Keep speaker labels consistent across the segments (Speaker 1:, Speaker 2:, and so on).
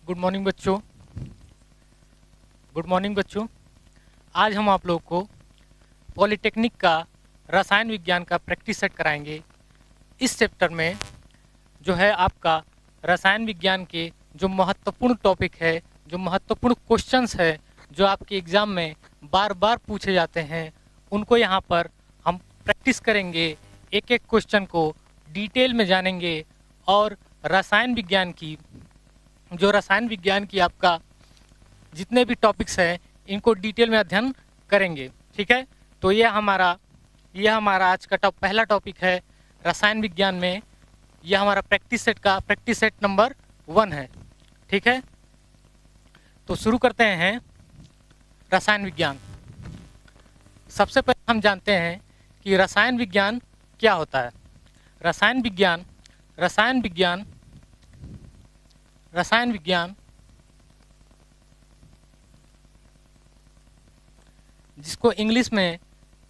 Speaker 1: Good morning बच्चों। Good morning बच्चों। आज हम आप लोगों को पॉलिटेक्निक का रसायन विज्ञान का प्रैक्टिस सेट कराएंगे। इस चैप्टर में जो है आपका रसायन विज्ञान के जो महत्वपूर्ण टॉपिक है, जो महत्वपूर्ण क्वेश्चंस है, जो आपके एग्ज़ाम में बार बार पूछे जाते हैं, उनको यहाँ पर हम प्रैक्टिस करेंगे। एक एक क्वेश्चन को डिटेल में जानेंगे और रसायन विज्ञान की आपका जितने भी टॉपिक्स हैं इनको डिटेल में अध्ययन करेंगे। ठीक है, तो ये हमारा आज का पहला टॉपिक है रसायन विज्ञान में। यह हमारा प्रैक्टिस सेट नंबर 1 है। ठीक है, तो शुरू करते हैं रसायन विज्ञान। सबसे पहले हम जानते हैं कि रसायन विज्ञान क्या होता है। रसायन विज्ञान जिसको इंग्लिश में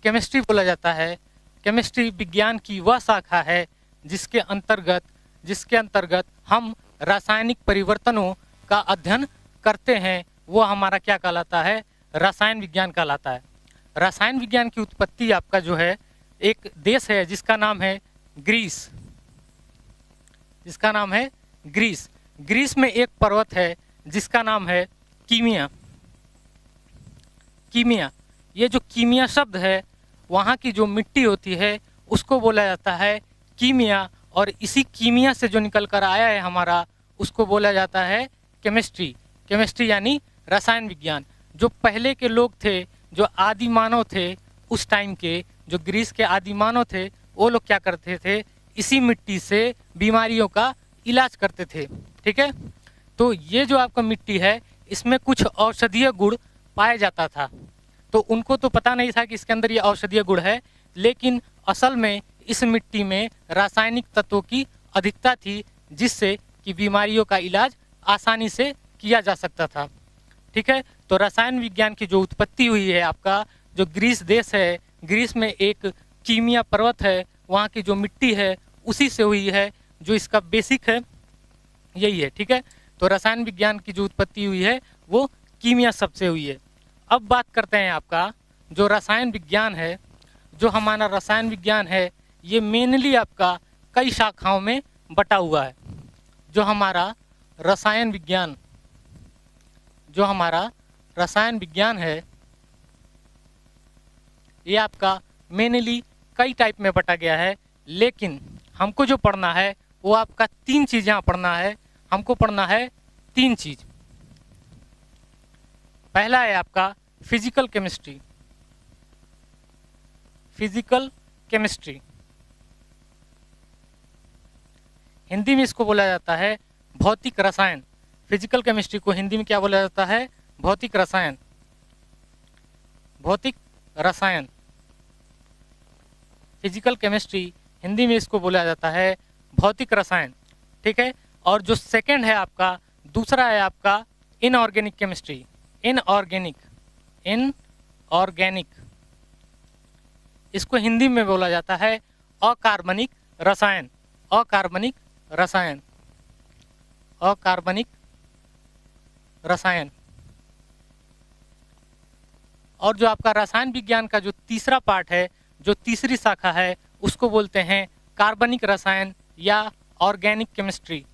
Speaker 1: केमिस्ट्री बोला जाता है। केमिस्ट्री विज्ञान की वह शाखा है जिसके अंतर्गत हम रासायनिक परिवर्तनों का अध्ययन करते हैं। वो हमारा क्या कहलाता है? रसायन विज्ञान कहलाता है। रसायन विज्ञान की उत्पत्ति आपका जो है एक देश है जिसका नाम है ग्रीस। ग्रीस में एक पर्वत है जिसका नाम है कीमिया। ये जो कीमिया शब्द है, वहाँ की जो मिट्टी होती है उसको बोला जाता है कीमिया, और इसी कीमिया से जो निकल कर आया है हमारा, उसको बोला जाता है केमिस्ट्री यानी रसायन विज्ञान। जो पहले के लोग थे, जो आदि मानव थे, उस टाइम के जो ग्रीस के आदि मानव थे, वो लोग क्या करते थे? इसी मिट्टी से बीमारियों का इलाज करते थे। ठीक है, तो ये जो आपका मिट्टी है इसमें कुछ औषधीय गुण पाया जाता था। तो उनको तो पता नहीं था कि इसके अंदर ये औषधीय गुण है, लेकिन असल में इस मिट्टी में रासायनिक तत्वों की अधिकता थी जिससे कि बीमारियों का इलाज आसानी से किया जा सकता था। ठीक है, तो रसायन विज्ञान की जो उत्पत्ति हुई है आपका जो ग्रीस देश है, ग्रीस में एक कीमिया पर्वत है, वहाँ की जो मिट्टी है उसी से हुई है। जो इसका बेसिक है यही है। ठीक है, तो रसायन विज्ञान की जो उत्पत्ति हुई है वो कीमिया शब्द से हुई है। अब बात करते हैं आपका जो रसायन विज्ञान है। जो हमारा रसायन विज्ञान है ये मेनली आपका कई शाखाओं में बटा हुआ है। जो हमारा रसायन विज्ञान है ये आपका मेनली कई टाइप में बटा गया है, लेकिन हमको जो पढ़ना है वो आपका 3 चीज़ यहाँ पढ़ना है। हमको पढ़ना है 3 चीज़। पहला है आपका फिजिकल केमिस्ट्री। हिंदी में इसको बोला जाता है भौतिक रसायन। फिजिकल केमिस्ट्री को हिंदी में क्या बोला जाता है? भौतिक रसायन। फिजिकल केमिस्ट्री हिंदी में इसको बोला जाता है भौतिक रसायन। ठीक है, और जो सेकंड है आपका, दूसरा है आपका इनऑर्गेनिक केमिस्ट्री। इनऑर्गेनिक इसको हिंदी में बोला जाता है अकार्बनिक रसायन। और जो आपका रसायन विज्ञान का जो तीसरा पार्ट है, जो तीसरी शाखा है, उसको बोलते हैं कार्बनिक रसायन या ऑर्गेनिक केमिस्ट्री।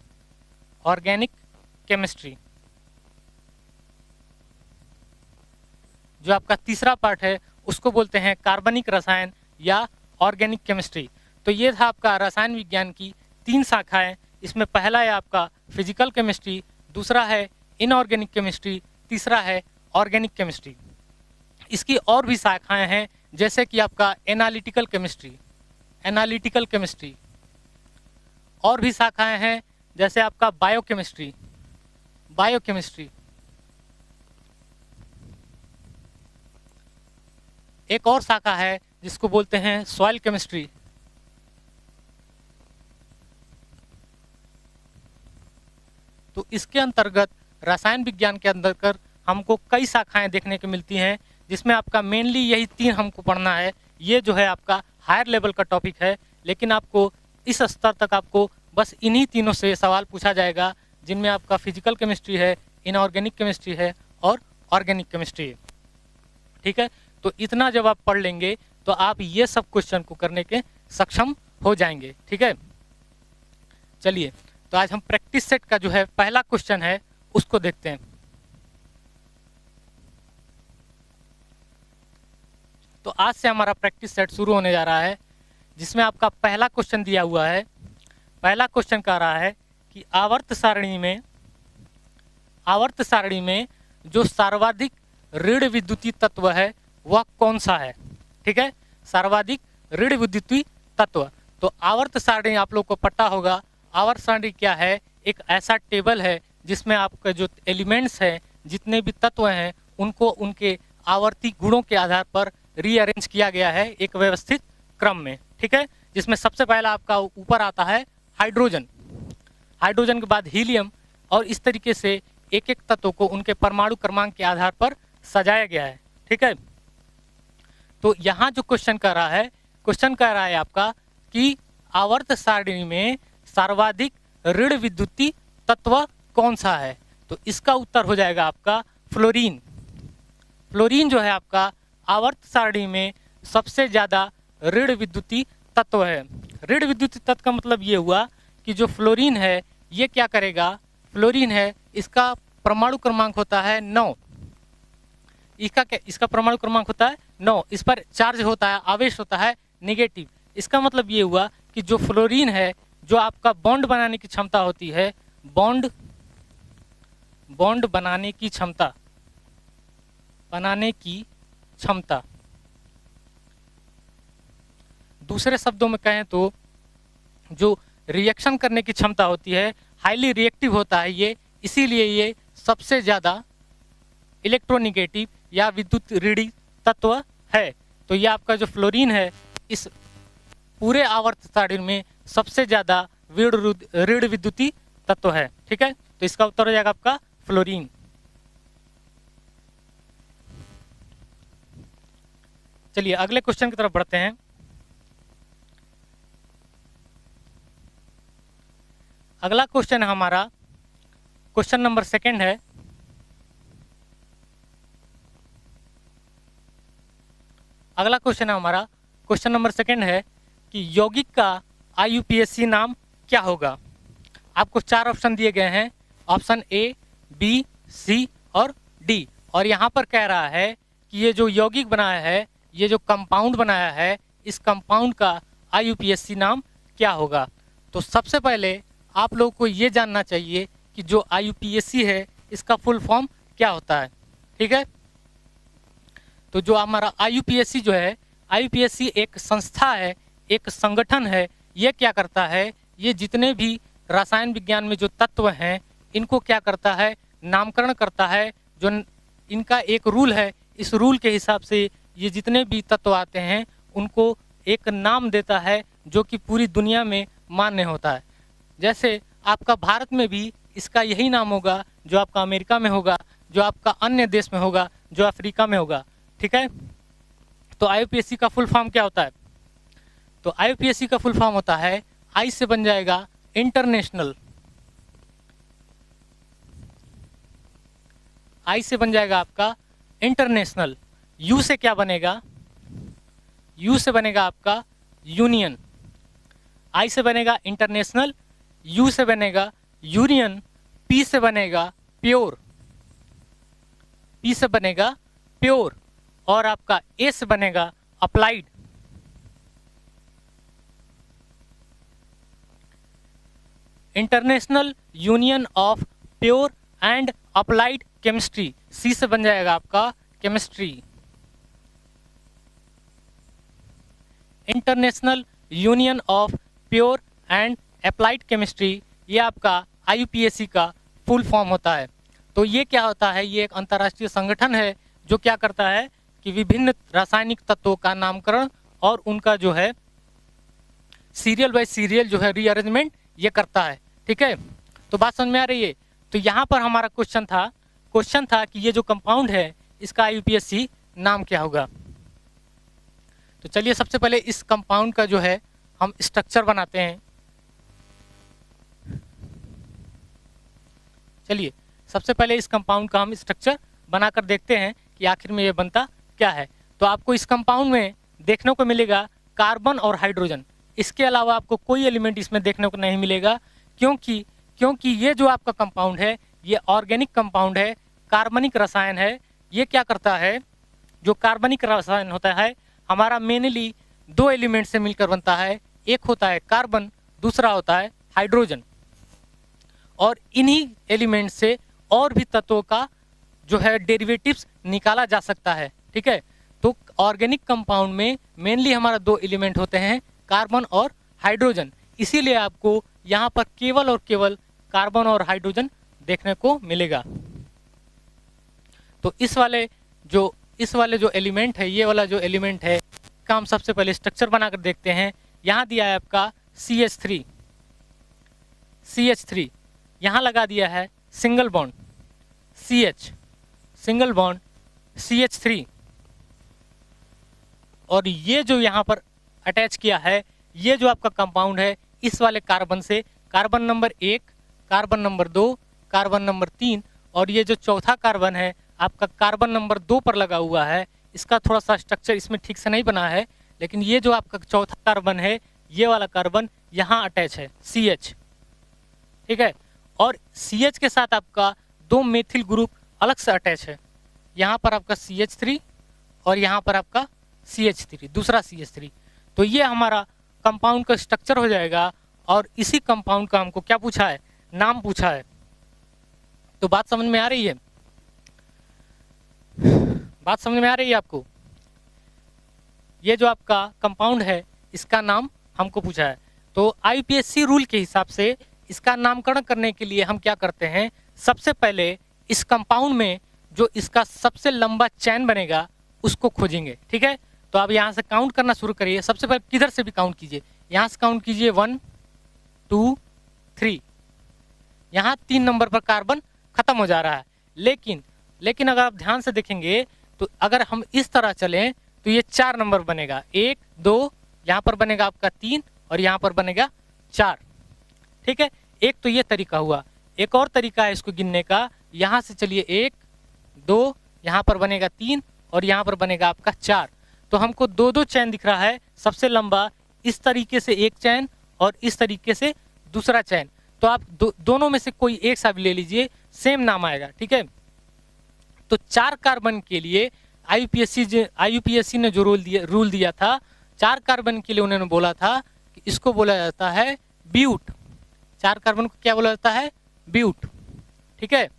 Speaker 1: जो आपका तीसरा पार्ट है उसको बोलते हैं कार्बनिक रसायन या ऑर्गेनिक केमिस्ट्री। तो ये था आपका रसायन विज्ञान की 3 शाखाएं। इसमें पहला है आपका फिजिकल केमिस्ट्री, दूसरा है इनऑर्गेनिक केमिस्ट्री, तीसरा है ऑर्गेनिक केमिस्ट्री। इसकी और भी शाखाएं हैं, जैसे कि आपका एनालिटिकल केमिस्ट्री। और भी शाखाएं हैं जैसे आपका बायोकेमिस्ट्री। एक और शाखा है जिसको बोलते हैं सॉइल केमिस्ट्री। तो इसके अंतर्गत रसायन विज्ञान के अंतर्गत हमको कई शाखाएं देखने को मिलती हैं, जिसमें आपका मेनली यही 3 हमको पढ़ना है। ये जो है आपका हायर लेवल का टॉपिक है, लेकिन आपको इस स्तर तक आपको बस इन्हीं तीनों से सवाल पूछा जाएगा, जिनमें आपका फिजिकल केमिस्ट्री है, इनऑर्गेनिक केमिस्ट्री है और ऑर्गेनिक केमिस्ट्री है। ठीक है, तो इतना जब आप पढ़ लेंगे तो आप ये सब क्वेश्चन को करने के सक्षम हो जाएंगे। ठीक है, चलिए तो आज हम प्रैक्टिस सेट का जो है पहला क्वेश्चन है उसको देखते हैं। तो आज से हमारा प्रैक्टिस सेट शुरू होने जा रहा है, जिसमें आपका पहला क्वेश्चन दिया हुआ है। पहला क्वेश्चन कह रहा है कि आवर्त सारणी में जो सर्वाधिक ऋण विद्युतीय तत्व है वह कौन सा है। ठीक है, सर्वाधिक ऋण विद्युतीय तत्व। तो आवर्त सारणी आप लोग को पता होगा। आवर्त सारणी क्या है? एक ऐसा टेबल है जिसमें आपके जो एलिमेंट्स हैं, जितने भी तत्व हैं, उनको उनके आवर्ती गुणों के आधार पर रीअरेंज किया गया है एक व्यवस्थित क्रम में। ठीक है, जिसमें सबसे पहला आपका ऊपर आता है हाइड्रोजन, हाइड्रोजन के बाद हीलियम, और इस तरीके से एक एक तत्व को उनके परमाणु क्रमांक के आधार पर सजाया गया है। ठीक है, तो यहाँ जो क्वेश्चन कर रहा है, क्वेश्चन कह रहा है आपका कि आवर्त सारणी में सर्वाधिक ऋण विद्युतीय तत्व कौन सा है। तो इसका उत्तर हो जाएगा आपका फ्लोरीन। फ्लोरीन जो है आपका आवर्त सारणी में सबसे ज़्यादा ऋण विद्युतीय तत्व है। ऋण विद्युतीय तत्व का मतलब ये हुआ कि जो फ्लोरीन है ये क्या करेगा, फ्लोरीन है इसका परमाणु क्रमांक होता है 9। इसका परमाणु क्रमांक होता है 9। इस पर चार्ज होता है, आवेश होता है नेगेटिव। इसका मतलब ये हुआ कि जो फ्लोरीन है, जो आपका बॉन्ड बनाने की क्षमता होती है, बॉन्ड बनाने की क्षमता, दूसरे शब्दों में कहें तो जो रिएक्शन करने की क्षमता होती है, हाईली रिएक्टिव होता है ये, इसीलिए ये सबसे ज़्यादा इलेक्ट्रोनिगेटिव या विद्युत ऋणी तत्व है। तो ये आपका जो फ्लोरीन है इस पूरे आवर्त सारणी में सबसे ज़्यादा ऋण विद्युतीय तत्व है। ठीक है, तो इसका उत्तर हो जाएगा आपका फ्लोरीन। चलिए अगले क्वेश्चन की तरफ बढ़ते हैं। अगला क्वेश्चन है हमारा क्वेश्चन नंबर 2 है। अगला क्वेश्चन है हमारा क्वेश्चन नंबर 2 है कि यौगिक का IUPAC नाम क्या होगा। आपको 4 ऑप्शन दिए गए हैं, ऑप्शन A, B, C और D। और यहाँ पर कह रहा है कि ये जो यौगिक बनाया है, ये जो कंपाउंड बनाया है, इस कंपाउंड का IUPAC नाम क्या होगा। तो सबसे पहले आप लोगों को ये जानना चाहिए कि जो IUPAC है इसका फुल फॉर्म क्या होता है। ठीक है, तो जो हमारा IUPAC जो है, IUPAC एक संस्था है, एक संगठन है। ये क्या करता है, ये जितने भी रसायन विज्ञान में जो तत्व हैं इनको क्या करता है, नामकरण करता है। जो इनका एक रूल है, इस रूल के हिसाब से ये जितने भी तत्व आते हैं उनको एक नाम देता है जो कि पूरी दुनिया में मान्य होता है। जैसे आपका भारत में भी इसका यही नाम होगा, जो आपका अमेरिका में होगा, जो आपका अन्य देश में होगा, जो अफ्रीका में होगा। ठीक है, तो IUPAC का फुल फॉर्म क्या होता है। तो IUPAC का फुल फॉर्म होता है, I से बन जाएगा इंटरनेशनल, I से बन जाएगा आपका इंटरनेशनल। U से क्या बनेगा, U से बनेगा आपका यूनियन। I से बनेगा इंटरनेशनल, U से बनेगा यूनियन, P से बनेगा प्योर, P से बनेगा प्योर, और आपका A से बनेगा applied. International union of pure and applied chemistry, C से बन जाएगा आपका chemistry. International union of pure and applied chemistry, ये आपका IUPAC का फुल फॉर्म होता है। तो ये क्या होता है, ये एक अंतर्राष्ट्रीय संगठन है जो क्या करता है कि विभिन्न रासायनिक तत्वों का नामकरण और उनका जो है सीरियल बाय सीरियल जो है रीअरेंजमेंट ये करता है। ठीक है, तो बात समझ में आ रही है। तो यहाँ पर हमारा क्वेश्चन था कि ये जो कंपाउंड है इसका IUPAC नाम क्या होगा। तो चलिए सबसे पहले इस कंपाउंड का जो है हम स्ट्रक्चर बनाते हैं। चलिए सबसे पहले इस कंपाउंड का हम स्ट्रक्चर बनाकर देखते हैं कि आखिर में ये बनता क्या है। तो आपको इस कंपाउंड में देखने को मिलेगा कार्बन और हाइड्रोजन, इसके अलावा आपको कोई एलिमेंट इसमें देखने को नहीं मिलेगा, क्योंकि ये जो आपका कंपाउंड है ये ऑर्गेनिक कंपाउंड है, कार्बनिक रसायन है। ये क्या करता है, जो कार्बनिक रसायन होता है हमारा मेनली दो एलिमेंट से मिलकर बनता है, एक होता है कार्बन, दूसरा होता है हाइड्रोजन। और इन्हीं एलिमेंट से और भी तत्वों का जो है डेरिवेटिव्स निकाला जा सकता है, ठीक है। तो ऑर्गेनिक कंपाउंड में मेनली हमारा दो एलिमेंट होते हैं, कार्बन और हाइड्रोजन, इसीलिए आपको यहाँ पर केवल और केवल कार्बन और हाइड्रोजन देखने को मिलेगा। तो इस वाले जो एलिमेंट है, ये वाला जो एलिमेंट है का हम सबसे पहले स्ट्रक्चर बनाकर देखते हैं। यहाँ दिया है आपका CH3, यहाँ लगा दिया है सिंगल बॉन्ड CH3, और ये जो यहाँ पर अटैच किया है, ये जो आपका कंपाउंड है इस वाले कार्बन से carbon number 1, carbon number 2, carbon number 3, और ये जो चौथा कार्बन है आपका कार्बन नंबर 2 पर लगा हुआ है। इसका थोड़ा सा स्ट्रक्चर इसमें ठीक से नहीं बना है, लेकिन ये जो आपका चौथा कार्बन है, ये वाला कार्बन यहाँ अटैच है CH, ठीक है। और CH के साथ आपका दो मेथिल ग्रुप अलग से अटैच है, यहाँ पर आपका CH3 और यहाँ पर आपका CH3, दूसरा CH3। तो ये हमारा कंपाउंड का स्ट्रक्चर हो जाएगा, और इसी कंपाउंड का हमको क्या पूछा है, नाम पूछा है। तो बात समझ में आ रही है, बात समझ में आ रही है आपको? ये जो आपका कंपाउंड है इसका नाम हमको पूछा है। तो IUPAC रूल के हिसाब से इसका नामकरण करने के लिए हम क्या करते हैं, सबसे पहले इस कंपाउंड में जो इसका सबसे लंबा चैन बनेगा उसको खोजेंगे, ठीक है। तो आप यहाँ से काउंट करना शुरू करिए, सबसे पहले किधर से भी काउंट कीजिए, यहाँ से काउंट कीजिए 1 2 3, यहाँ 3 नंबर पर कार्बन खत्म हो जा रहा है। लेकिन अगर आप ध्यान से देखेंगे तो अगर हम इस तरह चलें तो ये 4 नंबर बनेगा, 1 2, यहाँ पर बनेगा आपका 3 और यहाँ पर बनेगा 4, ठीक है। एक तो ये तरीका हुआ। एक और तरीका है इसको गिनने का, यहाँ से चलिए 1 2, यहाँ पर बनेगा 3 और यहाँ पर बनेगा आपका 4। तो हमको दो दो चैन दिख रहा है, सबसे लंबा इस तरीके से एक चैन और इस तरीके से दूसरा चैन। तो आप दोनों में से कोई एक सा भी ले लीजिए, सेम नाम आएगा, ठीक है। तो 4 कार्बन के लिए IUPAC ने जो रूल दिया था, 4 कार्बन के लिए उन्होंने बोला था कि इसको बोला जाता है ब्यूट। 4 कार्बन को क्या बोला जाता है, ब्यूट, ठीक है।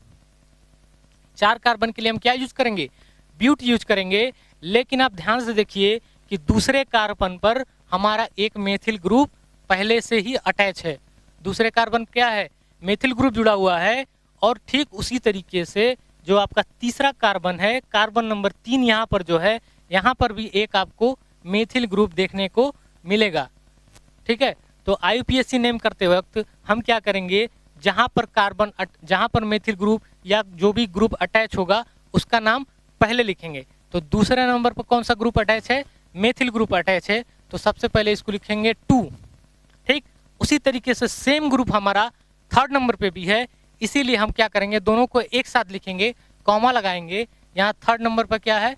Speaker 1: 4 कार्बन के लिए हम क्या यूज करेंगे, ब्यूट यूज करेंगे। लेकिन आप ध्यान से देखिए कि दूसरे कार्बन पर हमारा एक मेथिल ग्रुप पहले से ही अटैच है। दूसरे कार्बन क्या है, मेथिल ग्रुप जुड़ा हुआ है। और ठीक उसी तरीके से जो आपका तीसरा कार्बन है, कार्बन नंबर 3, यहाँ पर जो है, यहाँ पर भी एक आपको मेथिल ग्रुप देखने को मिलेगा, ठीक है। तो IUPAC नेम करते वक्त हम क्या करेंगे, जहाँ पर मेथिल ग्रुप या जो भी ग्रुप अटैच होगा उसका नाम पहले लिखेंगे। तो दूसरे नंबर पर कौन सा ग्रुप अटैच है, मेथिल ग्रुप अटैच है, तो सबसे पहले इसको लिखेंगे 2, ठीक। उसी तरीके से सेम ग्रुप हमारा 3rd नंबर पे भी है, इसीलिए हम क्या करेंगे, दोनों को एक साथ लिखेंगे, कॉमा लगाएंगे। यहाँ 3rd नंबर पर क्या है,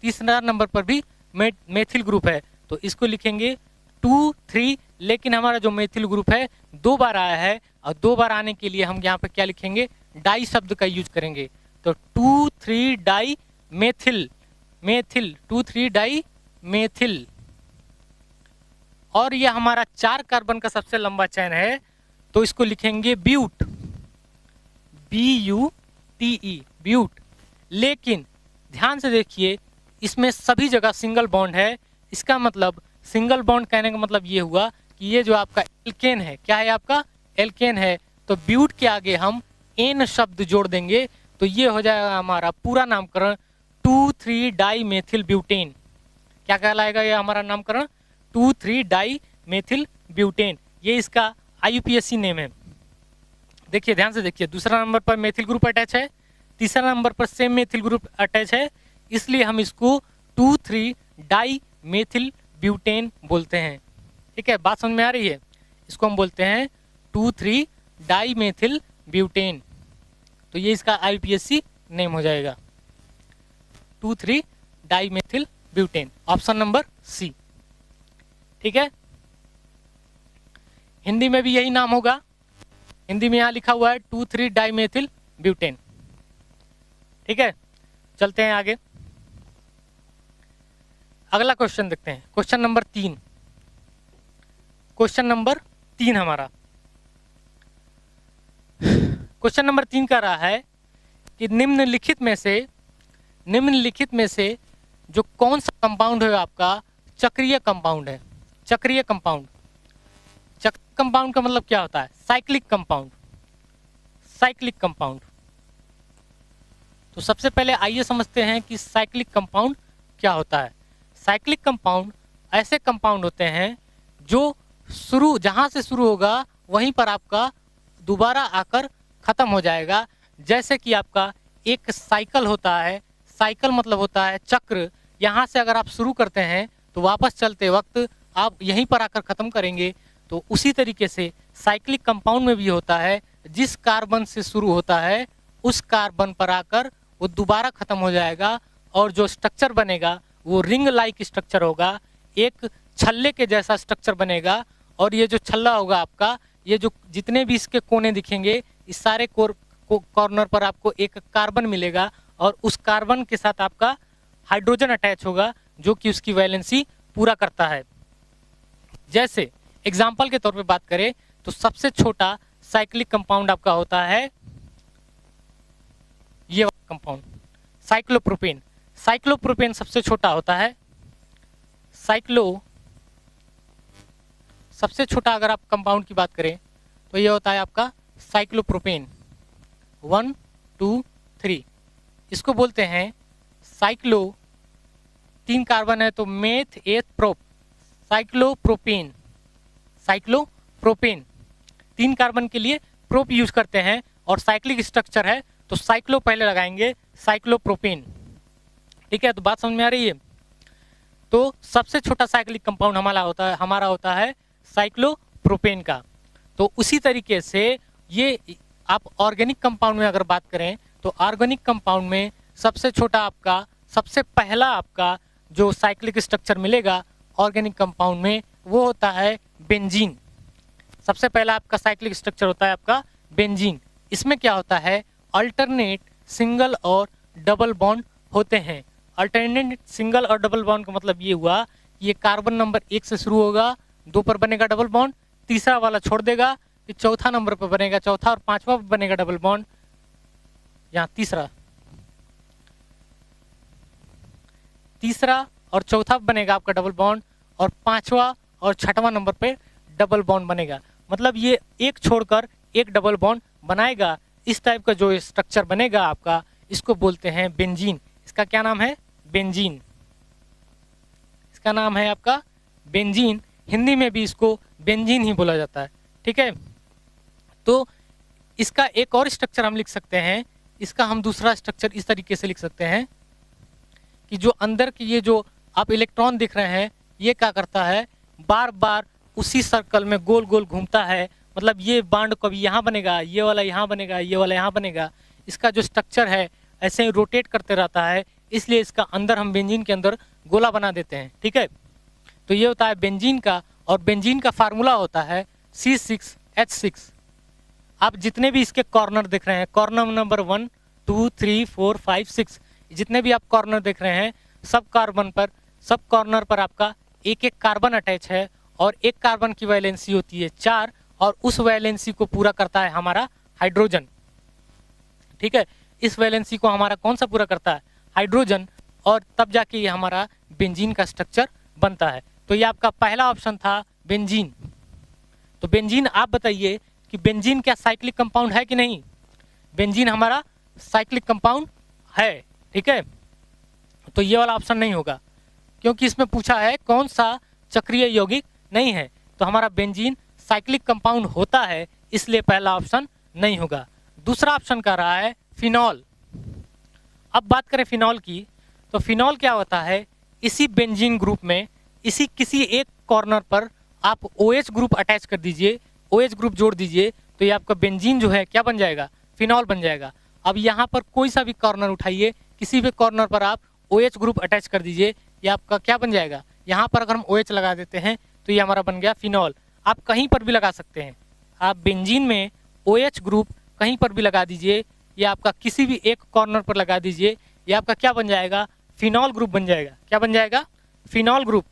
Speaker 1: तीसरा नंबर पर भी मेथिल ग्रुप है, तो इसको लिखेंगे 2 3। लेकिन हमारा जो मेथिल ग्रुप है 2 बार आया है, और 2 बार आने के लिए हम यहाँ पर क्या लिखेंगे, डाई शब्द का यूज करेंगे। तो 2 3 डाई मेथिल, 2 3 डाई मेथिल। और यह हमारा 4 कार्बन का सबसे लंबा चैन है, तो इसको लिखेंगे ब्यूट, BUTE, ब्यूट। लेकिन ध्यान से देखिए इसमें सभी जगह सिंगल बॉन्ड है। इसका मतलब सिंगल बॉन्ड कहने का मतलब ये हुआ कि ये जो आपका एल्केन है, क्या है आपका, एल्केन है। तो ब्यूट के आगे हम एन शब्द जोड़ देंगे, तो ये हो जाएगा हमारा पूरा नामकरण 2 3 डाई मेथिल ब्यूटेन। क्या कहलाएगा ये हमारा नामकरण, 2 3 डाई मेथिल ब्यूटेन। ये इसका IUPAC नेम है। देखिए ध्यान से देखिए, दूसरा नंबर पर मेथिल ग्रुप अटैच है, तीसरा नंबर पर सेम मेथिल ग्रुप अटैच है, इसलिए हम इसको 2 3 डाई मेथिल ब्यूटेन बोलते हैं, ठीक है। बात समझ में आ रही है? इसको हम बोलते हैं 2 3 डाई मेथिल ब्यूटेन, तो ये इसका IUPAC नेम हो जाएगा 2,3 dimethyl butane, option number C. ठीक है, हिंदी में भी यही नाम होगा। हिंदी में यहाँ लिखा हुआ है 2,3 डाइमेथिल ब्यूटेन। ठीक है, चलते हैं आगे। अगला क्वेश्चन देखते हैं, क्वेश्चन नंबर 3। क्वेश्चन नंबर 3 हमारा क्वेश्चन नंबर 3 कह रहा है कि निम्नलिखित में से जो कौन सा कंपाउंड है आपका चक्रीय कंपाउंड है। चक्रीय कंपाउंड, चक्रीय कंपाउंड का मतलब क्या होता है? Cyclic compound. साइक्लिक कंपाउंड, तो सबसे पहले आइए समझते हैं कि साइक्लिक कंपाउंड क्या होता है। साइक्लिक कंपाउंड ऐसे कंपाउंड होते हैं जो जहां से शुरू होगा वहीं पर आपका दोबारा आकर खत्म हो जाएगा। जैसे कि आपका एक साइकिल होता है, साइकिल मतलब होता है चक्र। यहाँ से अगर आप शुरू करते हैं तो वापस चलते वक्त आप यहीं पर आकर ख़त्म करेंगे। तो उसी तरीके से साइक्लिक कंपाउंड में भी होता है, जिस कार्बन से शुरू होता है उस कार्बन पर आकर वो दोबारा ख़त्म हो जाएगा और जो स्ट्रक्चर बनेगा वो रिंग लाइक स्ट्रक्चर होगा, एक छल्ले के जैसा स्ट्रक्चर बनेगा। और ये जो छल्ला होगा आपका, ये जो जितने भी इसके कोने दिखेंगे, इस सारे कॉर्नर पर आपको एक कार्बन मिलेगा और उस कार्बन के साथ आपका हाइड्रोजन अटैच होगा जो कि उसकी वैलेंसी पूरा करता है। जैसे एग्जाम्पल के तौर पे बात करें तो सबसे छोटा साइक्लिक कंपाउंड आपका होता है ये वाला कंपाउंड, साइक्लोप्रोपेन। साइक्लोप्रोपेन सबसे छोटा होता है। सबसे छोटा अगर आप कंपाउंड की बात करें तो ये होता है आपका साइक्लोप्रोपेन 1, 2, 3। इसको बोलते हैं साइक्लो, 3 कार्बन है तो मेथ एथ प्रोप, साइक्लोप्रोपेन। साइक्लोप्रोपेन 3 कार्बन के लिए प्रोप यूज करते हैं और साइक्लिक स्ट्रक्चर है तो साइक्लो पहले लगाएंगे, साइक्लोप्रोपेन। ठीक है, तो बात समझ में आ रही है। तो सबसे छोटा साइक्लिक कंपाउंड हमारा होता है साइक्लोप्रोपेन का। तो उसी तरीके से ये आप ऑर्गेनिक कंपाउंड में अगर बात करें तो ऑर्गेनिक कंपाउंड में सबसे छोटा आपका, सबसे पहला आपका जो साइक्लिक स्ट्रक्चर मिलेगा ऑर्गेनिक कंपाउंड में वो होता है बेंजीन। सबसे पहला आपका साइक्लिक स्ट्रक्चर होता है आपका बेंजीन। इसमें क्या होता है, अल्टरनेट सिंगल और डबल बॉन्ड होते हैं। अल्टरनेट सिंगल और डबल बॉन्ड का मतलब ये हुआ कि ये कार्बन नंबर 1 से शुरू होगा, 2 पर बनेगा डबल बॉन्ड, तीसरा वाला छोड़ देगा, फिर चौथा नंबर पर बनेगा चौथा और पांचवा पर बनेगा डबल बॉन्ड। यहाँ तीसरा और चौथा बनेगा आपका डबल बॉन्ड और पांचवा और छठवां नंबर पे डबल बॉन्ड बनेगा। मतलब ये एक छोड़कर एक डबल बॉन्ड बनाएगा। इस टाइप का जो स्ट्रक्चर बनेगा आपका, इसको बोलते हैं बेंजीन। इसका क्या नाम है? बेंजीन। इसका नाम है आपका बेंजीन। हिंदी में भी इसको बेंजीन ही बोला जाता है। ठीक है, तो इसका एक और स्ट्रक्चर हम लिख सकते हैं। इसका हम दूसरा स्ट्रक्चर इस तरीके से लिख सकते हैं कि जो अंदर की ये जो आप इलेक्ट्रॉन दिख रहे हैं, ये क्या करता है, बार बार उसी सर्कल में गोल गोल घूमता है। मतलब ये बॉन्ड कभी यहाँ बनेगा, ये वाला यहाँ बनेगा, ये वाला यहाँ बनेगा। इसका जो स्ट्रक्चर है ऐसे ही रोटेट करते रहता है, इसलिए इसका अंदर हम बेंजीन के अंदर गोला बना देते हैं। ठीक है, तो ये होता है बेंजीन का। और बेंजीन का फार्मूला होता है C6H6। आप जितने भी इसके कॉर्नर देख रहे हैं, कॉर्नर नंबर 1, 2, 3, 4, 5, 6, जितने भी आप कॉर्नर देख रहे हैं, सब कॉर्नर पर आपका एक एक कार्बन अटैच है और एक कार्बन की वैलेंसी होती है 4 और उस वैलेंसी को पूरा करता है हमारा हाइड्रोजन। ठीक है, इस वैलेंसी को हमारा कौन सा पूरा करता है? हाइड्रोजन। और तब जाके ये हमारा बेंजीन का स्ट्रक्चर बनता है। तो ये आपका पहला ऑप्शन था बेंजीन। तो बेंजीन आप बताइए कि बेंजीन क्या साइक्लिक कंपाउंड है कि नहीं? बेंजीन हमारा साइक्लिक कंपाउंड है। ठीक है, तो ये वाला ऑप्शन नहीं होगा क्योंकि इसमें पूछा है कौन सा चक्रीय यौगिक नहीं है। तो हमारा बेंजीन साइक्लिक कंपाउंड होता है, इसलिए पहला ऑप्शन नहीं होगा। दूसरा ऑप्शन कह रहा है फिनॉल। अब बात करें फिनॉल की, तो फिनॉल क्या होता है, इसी बेंजीन ग्रुप में इसी किसी एक कॉर्नर पर आप OH ग्रुप अटैच कर दीजिए, OH ग्रुप जोड़ दीजिए, तो ये आपका बेंजीन जो है क्या बन जाएगा? फिनॉल बन जाएगा। अब यहाँ पर कोई सा भी कॉर्नर उठाइए, किसी भी कॉर्नर पर आप OH ग्रुप अटैच कर दीजिए, ये आपका क्या बन जाएगा। यहाँ पर अगर हम OH लगा देते हैं तो ये हमारा बन गया फिनॉल। आप कहीं पर भी लगा सकते हैं, आप बेंजीन में OH ग्रुप कहीं पर भी लगा दीजिए, या आपका किसी भी एक कॉर्नर पर लगा दीजिए, ये आपका क्या बन जाएगा, फिनॉल ग्रुप बन जाएगा। क्या बन जाएगा, फिनॉल ग्रुप।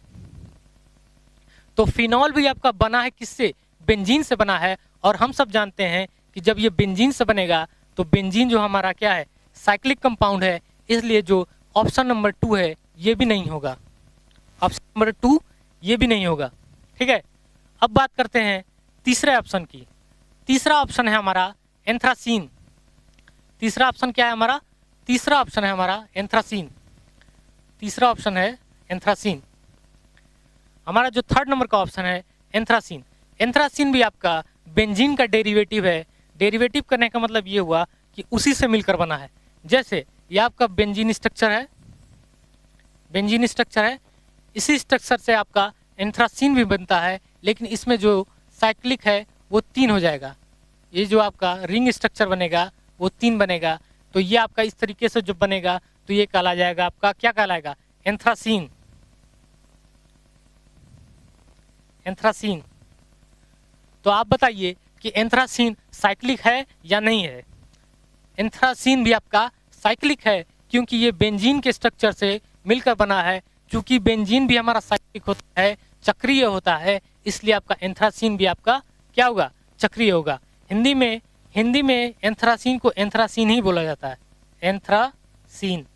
Speaker 1: तो फिनॉल भी आपका बना है किससे, बेंजीन से बना है। और हम सब जानते हैं कि जब ये बेंजीन से बनेगा तो बेंजीन जो हमारा क्या है, साइक्लिक कंपाउंड है, इसलिए जो ऑप्शन नंबर 2 है ये भी नहीं होगा, ऑप्शन नंबर 2 ये भी नहीं होगा। ठीक है, अब बात करते हैं तीसरे ऑप्शन की। तीसरा ऑप्शन है हमारा एंथ्रासीन। तीसरा ऑप्शन क्या है हमारा, तीसरा ऑप्शन है हमारा एंथ्रासीन। तीसरा ऑप्शन है एंथ्रासीन। हमारा जो थर्ड नंबर का ऑप्शन है एंथ्रासीन। एंथ्रासीन भी आपका बेंजीन का डेरिवेटिव है। डेरिवेटिव करने का मतलब ये हुआ कि उसी से मिलकर बना है। जैसे ये आपका बेंजीन स्ट्रक्चर है, बेंजीन स्ट्रक्चर है, इसी स्ट्रक्चर से आपका एंथ्रासीन भी बनता है, लेकिन इसमें जो साइक्लिक है वो 3 हो जाएगा। ये जो आपका रिंग स्ट्रक्चर बनेगा वो 3 बनेगा। तो ये आपका इस तरीके से जो बनेगा तो ये कहला जाएगा आपका, क्या कहलाएगा, एंथ्रासीन। एंथ्रासीन। तो आप बताइए कि एंथ्रासीन साइक्लिक है या नहीं है। एंथ्रासीन भी आपका साइक्लिक है, क्योंकि ये बेंजीन के स्ट्रक्चर से मिलकर बना है। क्योंकि बेंजीन भी हमारा साइक्लिक होता है, चक्रीय होता है, इसलिए आपका एंथ्रासीन भी आपका क्या होगा, चक्रीय होगा। हिंदी में एंथ्रासीन को एंथ्रासीन ही बोला जाता है, एंथ्रासीन।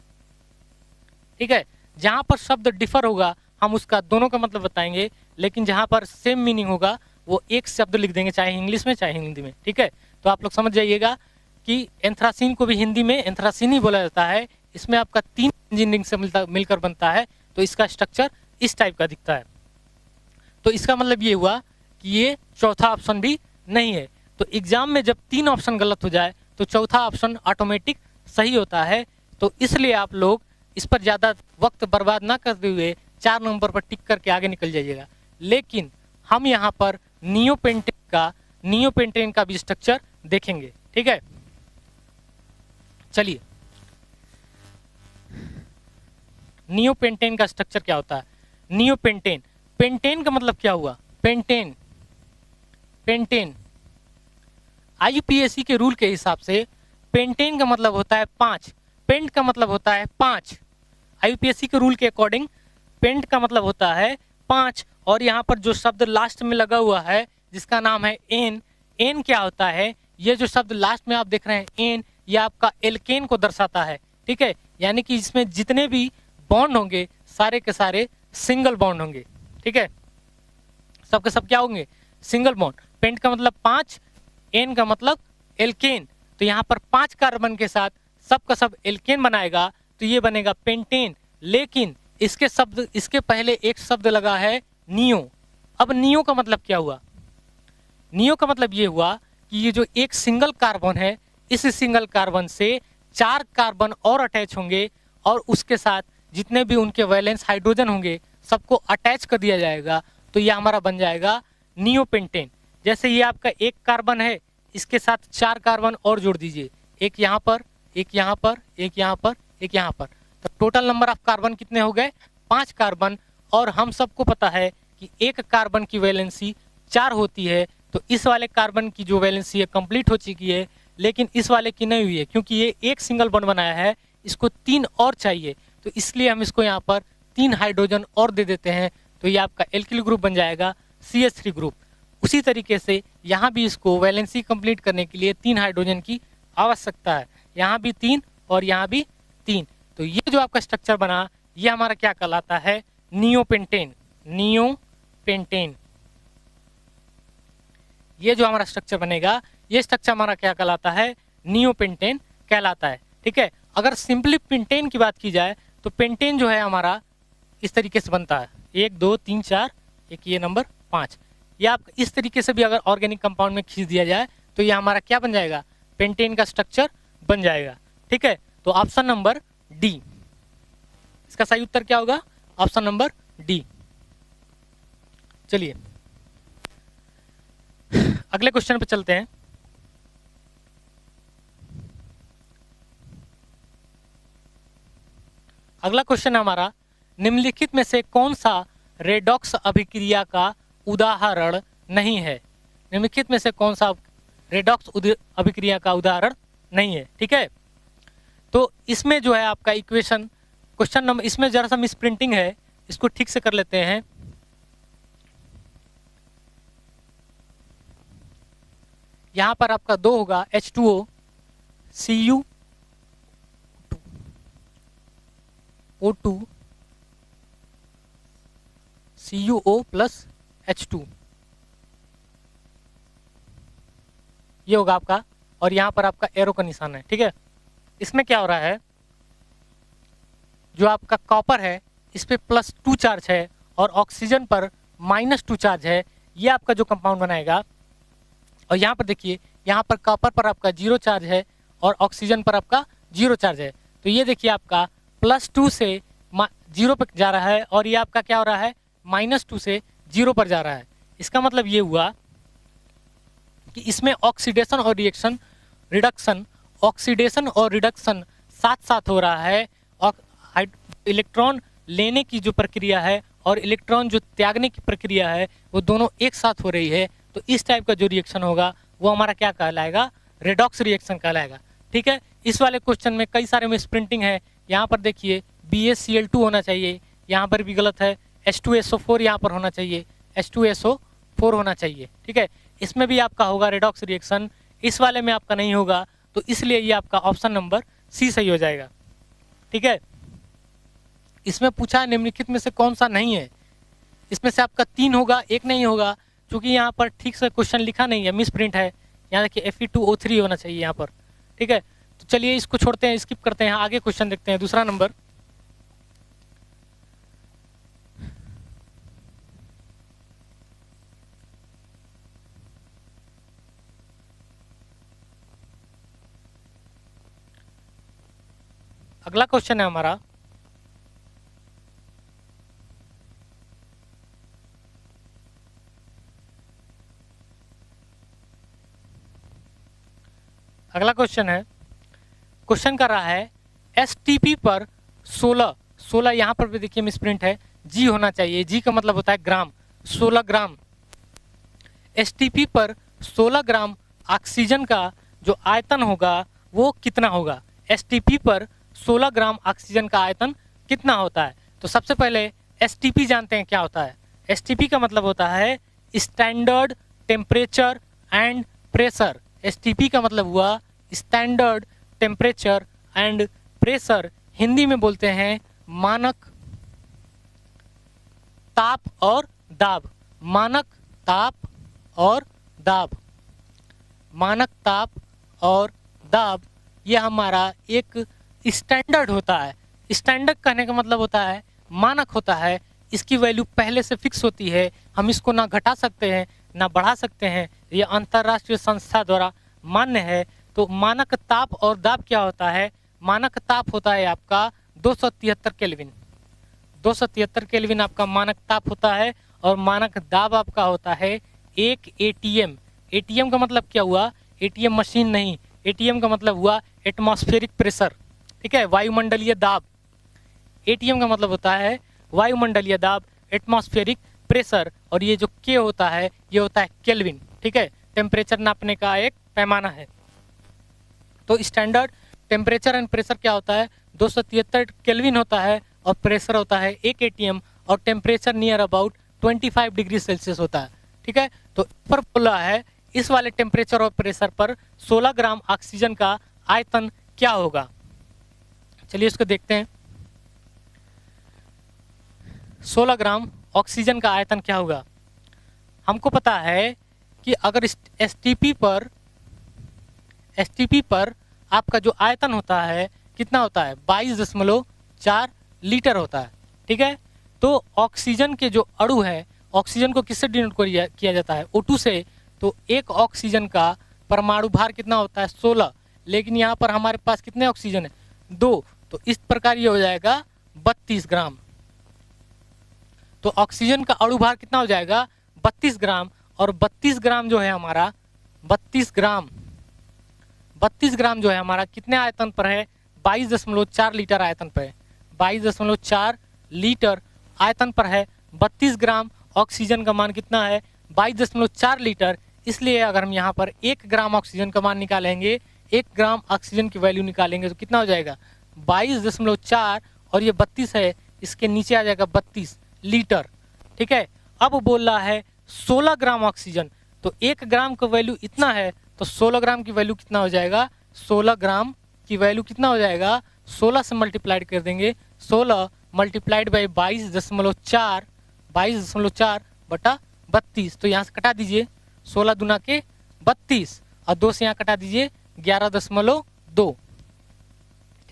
Speaker 1: ठीक है, जहाँ पर शब्द डिफर होगा हम उसका दोनों का मतलब बताएंगे, लेकिन जहाँ पर सेम मीनिंग होगा वो एक शब्द लिख देंगे, चाहे इंग्लिश में चाहे हिंदी में। ठीक है, तो आप लोग समझ जाइएगा कि एंथ्रासीन को भी हिंदी में एंथ्रासीन ही बोला जाता है। इसमें आपका 3 इंजीनियरिंग से मिलकर बनता है, तो इसका स्ट्रक्चर इस टाइप का दिखता है। तो इसका मतलब ये हुआ कि ये चौथा ऑप्शन भी नहीं है। तो एग्जाम में जब 3 ऑप्शन गलत हो जाए तो चौथा ऑप्शन ऑटोमेटिक सही होता है। तो इसलिए आप लोग इस पर ज़्यादा वक्त बर्बाद ना करते हुए 4 नंबर पर टिक करके आगे निकल जाइएगा। लेकिन हम यहाँ पर नियोपेंटेन का भी स्ट्रक्चर देखेंगे। ठीक है, चलिए, नियोपेंटेन का स्ट्रक्चर क्या होता है। नियोपेंटेन, पेंटेन का मतलब क्या हुआ, पेंटेन। पेंटेन IUPAC के रूल के हिसाब से पेंटेन का मतलब होता है 5, पेंट का मतलब होता है 5। IUPAC के रूल के अकॉर्डिंग पेंट का मतलब होता है 5। और यहाँ पर जो शब्द लास्ट में लगा हुआ है जिसका नाम है एन, एन क्या होता है, ये जो शब्द लास्ट में आप देख रहे हैं एन, ये आपका एल्केन को दर्शाता है। ठीक है, यानी कि इसमें जितने भी बॉन्ड होंगे सारे के सारे सिंगल बॉन्ड होंगे। ठीक है, सबके सब क्या होंगे, सिंगल बॉन्ड। पेंट का मतलब 5, एन का मतलब एल्केन। तो यहाँ पर 5 कार्बन के साथ सब का सब एल्केन बनाएगा, तो ये बनेगा पेंटेन। लेकिन इसके पहले एक शब्द लगा है नियो। अब नियो का मतलब क्या हुआ, नियो का मतलब ये हुआ कि ये जो एक सिंगल कार्बन है, इस सिंगल कार्बन से 4 कार्बन और अटैच होंगे, और उसके साथ जितने भी उनके वैलेंस हाइड्रोजन होंगे सबको अटैच कर दिया जाएगा। तो ये हमारा बन जाएगा नियोपेंटेन। जैसे ये आपका एक कार्बन है, इसके साथ 4 कार्बन और जोड़ दीजिए, एक यहाँ पर, एक यहाँ पर, एक यहाँ पर, एक यहाँ पर, तो टोटल नंबर ऑफ कार्बन कितने हो गए, 5 कार्बन। और हम सबको पता है कि एक कार्बन की वैलेंसी 4 होती है। तो इस वाले कार्बन की जो वैलेंसी है कंप्लीट हो चुकी है, लेकिन इस वाले की नहीं हुई है, क्योंकि ये एक सिंगल बॉन्ड बनाया है, इसको 3 और चाहिए। तो इसलिए हम इसको यहाँ पर 3 हाइड्रोजन और दे देते हैं, तो ये आपका एल्किल ग्रुप बन जाएगा CH3 ग्रुप। उसी तरीके से यहाँ भी इसको वैलेंसी कंप्लीट करने के लिए 3 हाइड्रोजन की आवश्यकता है, यहाँ भी 3 और यहाँ भी 3। तो ये जो आपका स्ट्रक्चर बना ये हमारा क्या कहलाता है, नियोपेंटेन। नियोपेंटेन, ये जो हमारा स्ट्रक्चर बनेगा ये स्ट्रक्चर हमारा क्या कहलाता है, नियोपेंटेन कहलाता है। ठीक है, अगर सिंपली पेंटेन की बात की जाए तो पेंटेन जो है हमारा इस तरीके से बनता है, 1 2 3 4, एक ये नंबर 5। ये आप इस तरीके से भी अगर ऑर्गेनिक कंपाउंड में खींच दिया जाए तो ये हमारा क्या बन जाएगा, पेंटेन का स्ट्रक्चर बन जाएगा। ठीक है, तो ऑप्शन नंबर डी, इसका सही उत्तर क्या होगा, ऑप्शन नंबर डी। चलिए अगले क्वेश्चन पे चलते हैं। अगला क्वेश्चन है हमारा, निम्नलिखित में से कौन सा रेडॉक्स अभिक्रिया का उदाहरण नहीं है? निम्नलिखित में से कौन सा रेडॉक्स अभिक्रिया का उदाहरण नहीं है? ठीक है, तो इसमें जो है आपका इक्वेशन क्वेश्चन नंबर, इसमें जरा सा मिस प्रिंटिंग है, इसको ठीक से कर लेते हैं। यहां पर आपका 2 होगा H2O CuO2 CuO plus H2, ये होगा आपका, और यहां पर आपका एरो का निशान है। ठीक है, इसमें क्या हो रहा है, जो आपका कॉपर है इस पे +2 चार्ज है और ऑक्सीजन पर -2 चार्ज है, ये आपका जो कंपाउंड बनाएगा। और यहाँ पर देखिए, यहाँ पर कॉपर पर आपका 0 चार्ज है और ऑक्सीजन पर आपका 0 चार्ज है, तो ये देखिए आपका +2 से 0 पर जा रहा है और ये आपका क्या हो रहा है, -2 से 0 पर जा रहा है। इसका मतलब ये हुआ कि इसमें ऑक्सीडेशन और रिडक्शन ऑक्सीडेशन और रिडक्शन साथ साथ हो रहा है, और इलेक्ट्रॉन लेने की जो प्रक्रिया है और इलेक्ट्रॉन जो त्यागने की प्रक्रिया है वो दोनों एक साथ हो रही है। तो इस टाइप का जो रिएक्शन होगा वो हमारा क्या कहलाएगा, रेडॉक्स रिएक्शन कहलाएगा। ठीक है, इस वाले क्वेश्चन में कई सारे मिस प्रिंटिंग है। यहाँ पर देखिए BaCl2 होना चाहिए, यहाँ पर भी गलत है। H2SO4 यहाँ पर होना चाहिए, H2SO4 होना चाहिए। ठीक है, इसमें भी आपका होगा रेडॉक्स रिएक्शन, इस वाले में आपका नहीं होगा, तो इसलिए ये आपका ऑप्शन नंबर सी सही हो जाएगा। ठीक है, इसमें पूछा है निम्नलिखित में से कौन सा नहीं है, इसमें से आपका 3 होगा, एक नहीं होगा, क्योंकि यहाँ पर ठीक से क्वेश्चन लिखा नहीं है, मिस प्रिंट है। यहाँ देखिए Fe2O3 होना चाहिए यहाँ पर। ठीक है, तो चलिए इसको छोड़ते हैं, स्किप करते हैं, आगे क्वेश्चन देखते हैं। दूसरा नंबर, अगला क्वेश्चन है हमारा, अगला क्वेश्चन है, क्वेश्चन कर रहा है STP पर 16 यहाँ पर भी देखिए मिसप्रिंट है, जी होना चाहिए, जी का मतलब होता है ग्राम, 16 ग्राम। STP पर 16 ग्राम ऑक्सीजन का जो आयतन होगा वो कितना होगा? STP पर 16 ग्राम ऑक्सीजन का आयतन कितना होता है? तो सबसे पहले STP जानते हैं क्या होता है। STP का मतलब होता है standard temperature and pressure. STP का मतलब हुआ standard temperature and pressure, Hindi में बोलते हैं मानक ताप और दाब। मानक ताप और दाब, मानक ताप और दाब, ये हमारा एक स्टैंडर्ड होता है। स्टैंडर्ड कहने का मतलब होता है मानक होता है, इसकी वैल्यू पहले से फिक्स होती है, हम इसको ना घटा सकते हैं ना बढ़ा सकते हैं, ये अंतर्राष्ट्रीय संस्था द्वारा मान्य है। तो मानक ताप और दाब क्या होता है? मानक ताप होता है आपका 273 केल्विन, 273 केल्विन आपका मानक ताप होता है, और मानक दाब आपका होता है 1 ATM। ATM का मतलब क्या हुआ? ATM मशीन नहीं, ATM का मतलब हुआ एटमॉस्फेरिक प्रेशर। ठीक है, वायुमंडलीय दाब। ATM का मतलब होता है वायुमंडलीय दाब, एटमॉस्फेरिक प्रेशर, और ये जो K होता है ये होता है केल्विन। ठीक है, टेम्परेचर नापने का एक पैमाना है। तो स्टैंडर्ड टेम्परेचर एंड प्रेशर क्या होता है? 273 केल्विन होता है, और प्रेशर होता है 1 ATM, और temperature near about 25 degree Celsius होता है। ठीक है, तो पर बोला है इस वाले टेम्परेचर और प्रेशर पर 16 ग्राम ऑक्सीजन का आयतन क्या होगा? चलिए इसको देखते हैं। 16 ग्राम ऑक्सीजन का आयतन क्या होगा? हमको पता है कि अगर STP पर आपका जो आयतन होता है कितना होता है? 22.4 लीटर होता है। ठीक है, तो ऑक्सीजन के जो अणु है, ऑक्सीजन को किससे डिनोट किया जाता है? O2 से। तो एक ऑक्सीजन का परमाणु भार कितना होता है? 16, लेकिन यहाँ पर हमारे पास कितने ऑक्सीजन है? 2, तो इस प्रकार ये हो जाएगा 32 ग्राम। तो ऑक्सीजन का अणु भार कितना हो जाएगा? 32 ग्राम, और 32 ग्राम जो है हमारा 32 ग्राम जो है हमारा कितने आयतन पर है? 22.4 लीटर आयतन पर है। 22.4 लीटर आयतन पर है। 32 ग्राम ऑक्सीजन का मान कितना है? 22.4 लीटर। इसलिए अगर हम यहाँ पर 1 ग्राम ऑक्सीजन का मान निकालेंगे, 1 ग्राम ऑक्सीजन की वैल्यू निकालेंगे तो कितना हो जाएगा? 22.4 और ये 32 है, इसके नीचे आ जाएगा 32 लीटर। ठीक है, अब बोल रहा है 16 ग्राम ऑक्सीजन, तो 1 ग्राम का वैल्यू इतना है, तो 16 ग्राम की वैल्यू कितना हो जाएगा? 16 ग्राम की वैल्यू कितना हो जाएगा? 16 से मल्टीप्लाइड कर देंगे, 16 मल्टीप्लाइड बाई 22.4, 22.4 बटा 32, तो यहाँ से कटा दीजिए 16 दूना के 32 और 2 से यहाँ कटा दीजिए 11.2।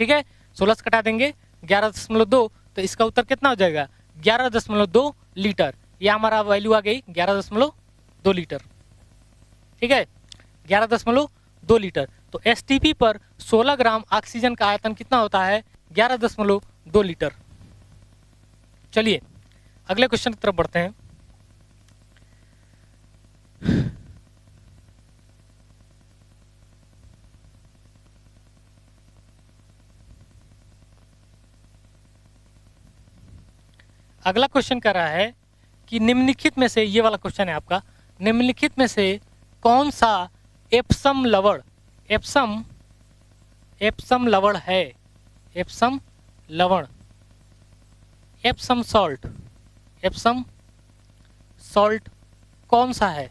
Speaker 1: ठीक है, 16 से कटा देंगे 11.2, तो इसका उत्तर कितना हो जाएगा? 11.2 लीटर। यह हमारा वैल्यू आ गई 11.2 लीटर। ठीक है, 11.2 लीटर। तो एसटीपी पर 16 ग्राम ऑक्सीजन का आयतन कितना होता है? 11.2 लीटर। चलिए अगले क्वेश्चन की तरफ बढ़ते हैं। अगला क्वेश्चन कर रहा है कि निम्नलिखित में से, ये वाला क्वेश्चन है आपका, निम्नलिखित में से कौन सा एप्सम लवण, एप्सम लवण है? एप्सम लवण, एप्सम सॉल्ट, एप्सम सॉल्ट कौन सा है?